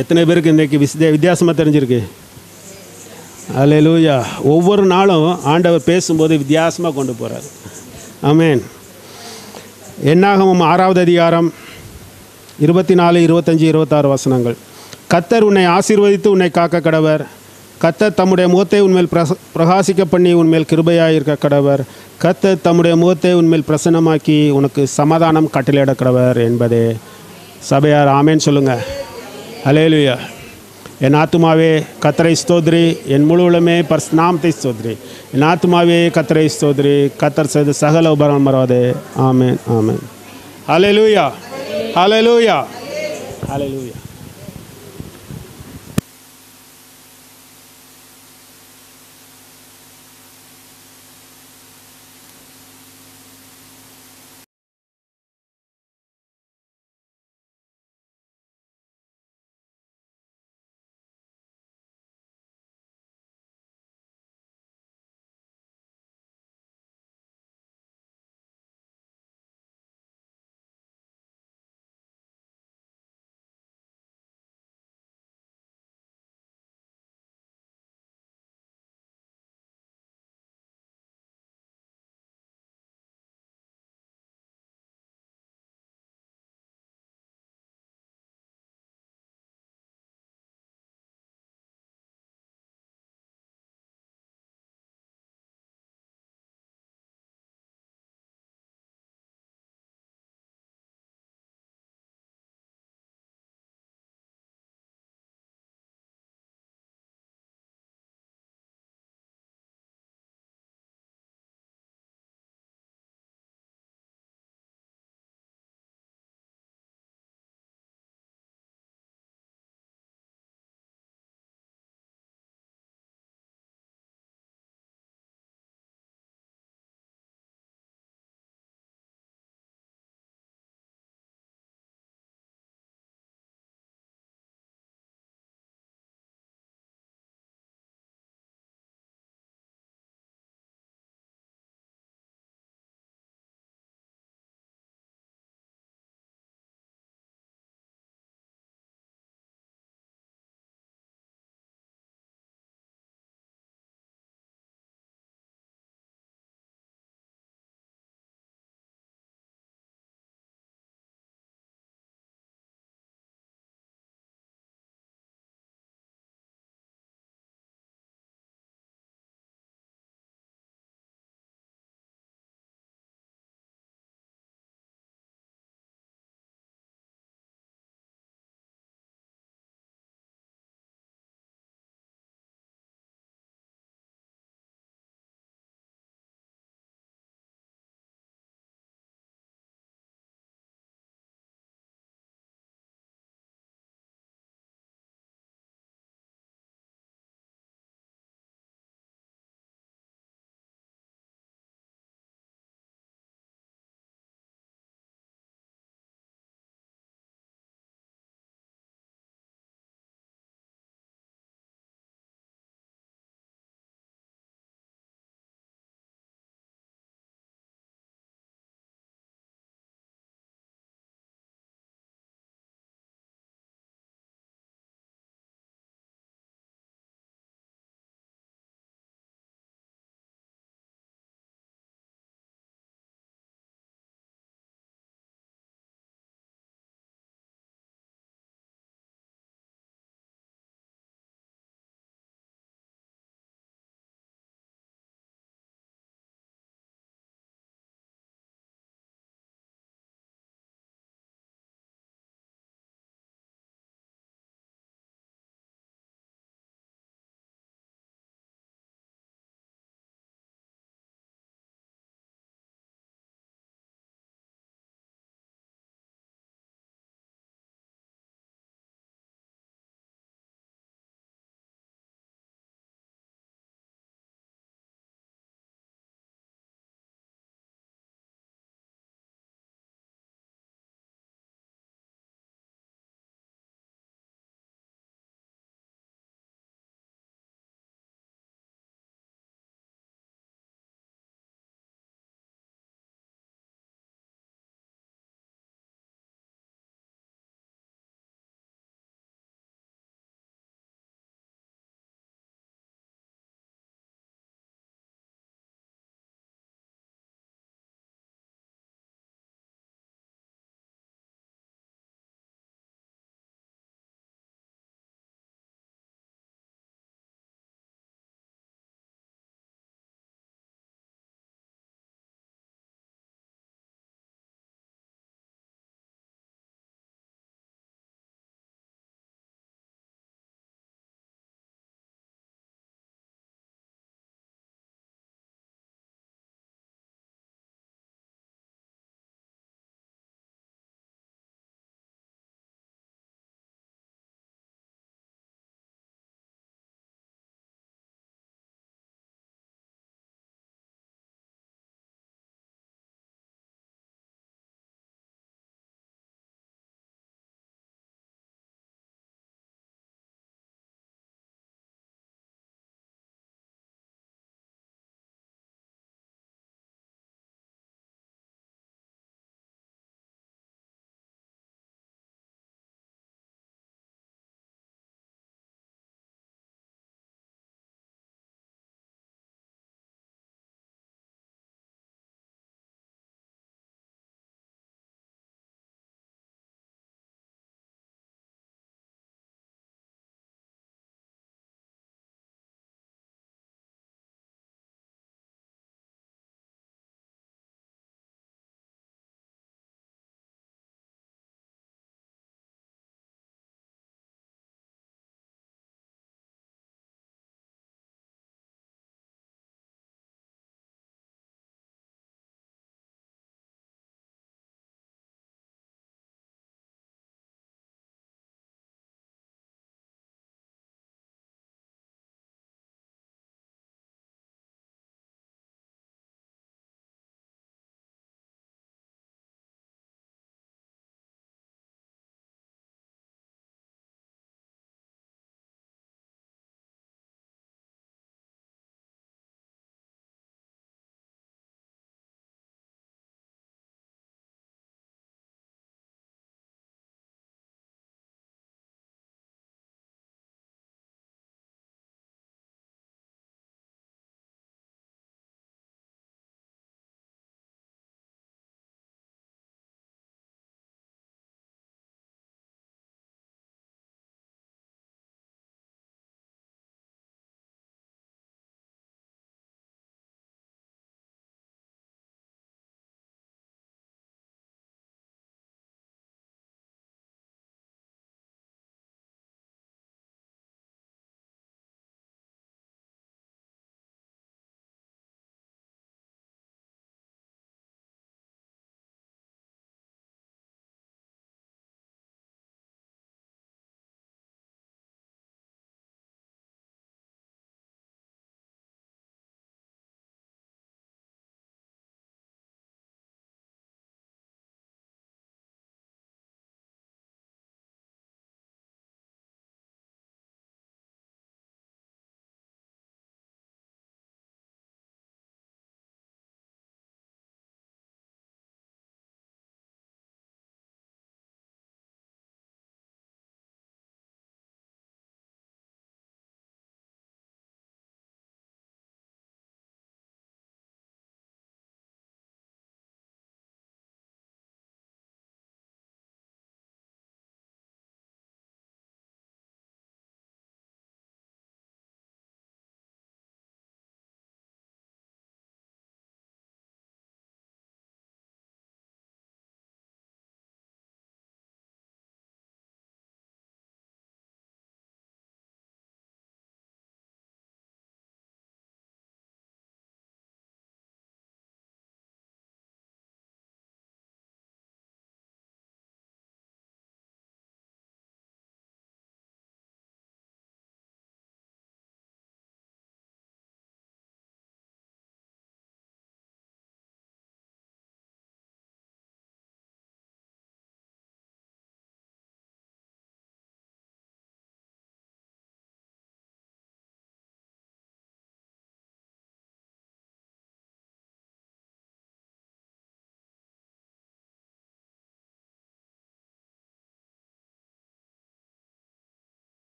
எத்தனை பேருக்கு இன்றைக்கி வித்தியாசமாக தெரிஞ்சிருக்கு? ஹல்லேலூயா. ஒவ்வொரு நாளும் ஆண்டவர் பேசும்போது வித்தியாசமாக கொண்டு போகிறார். ஆமேன். என்னாகமம் 6வது அதிகாரம் 24, 25, 26 வசனங்கள். கர்த்தர் உன்னை ஆசீர்வதித்து உன்னை காக்க கடவர். கர்த்தர் தம்முடைய முகத்தை உன்மேல் பிரகாசிக்க பண்ணி உன்மேல் கிருபையாக இருக்க கடவர். கர்த்தர் தம்முடைய முகத்தை உன்மேல் பிரசன்னமாக்கி உனக்கு சமாதானம் கட்டளையிட கடவர் என்பதே. சபையார் ஆமேன் சொல்லுங்க. அல்லேலூயா. என் ஆத்துமாவே கர்த்தரை ஸ்தோத்ரி, என் முழு உள்ளமே நாமத்தை ஸ்தோத்ரி. என் ஆத்துமாவே கர்த்தரை ஸ்தோத்ரி, கர்த்தர் செய்த சகல உபகாரம் மறவாதே. ஆமேன் ஆமேன். அல்லேலூயா, அல்லேலூயா, அல்லேலூயா.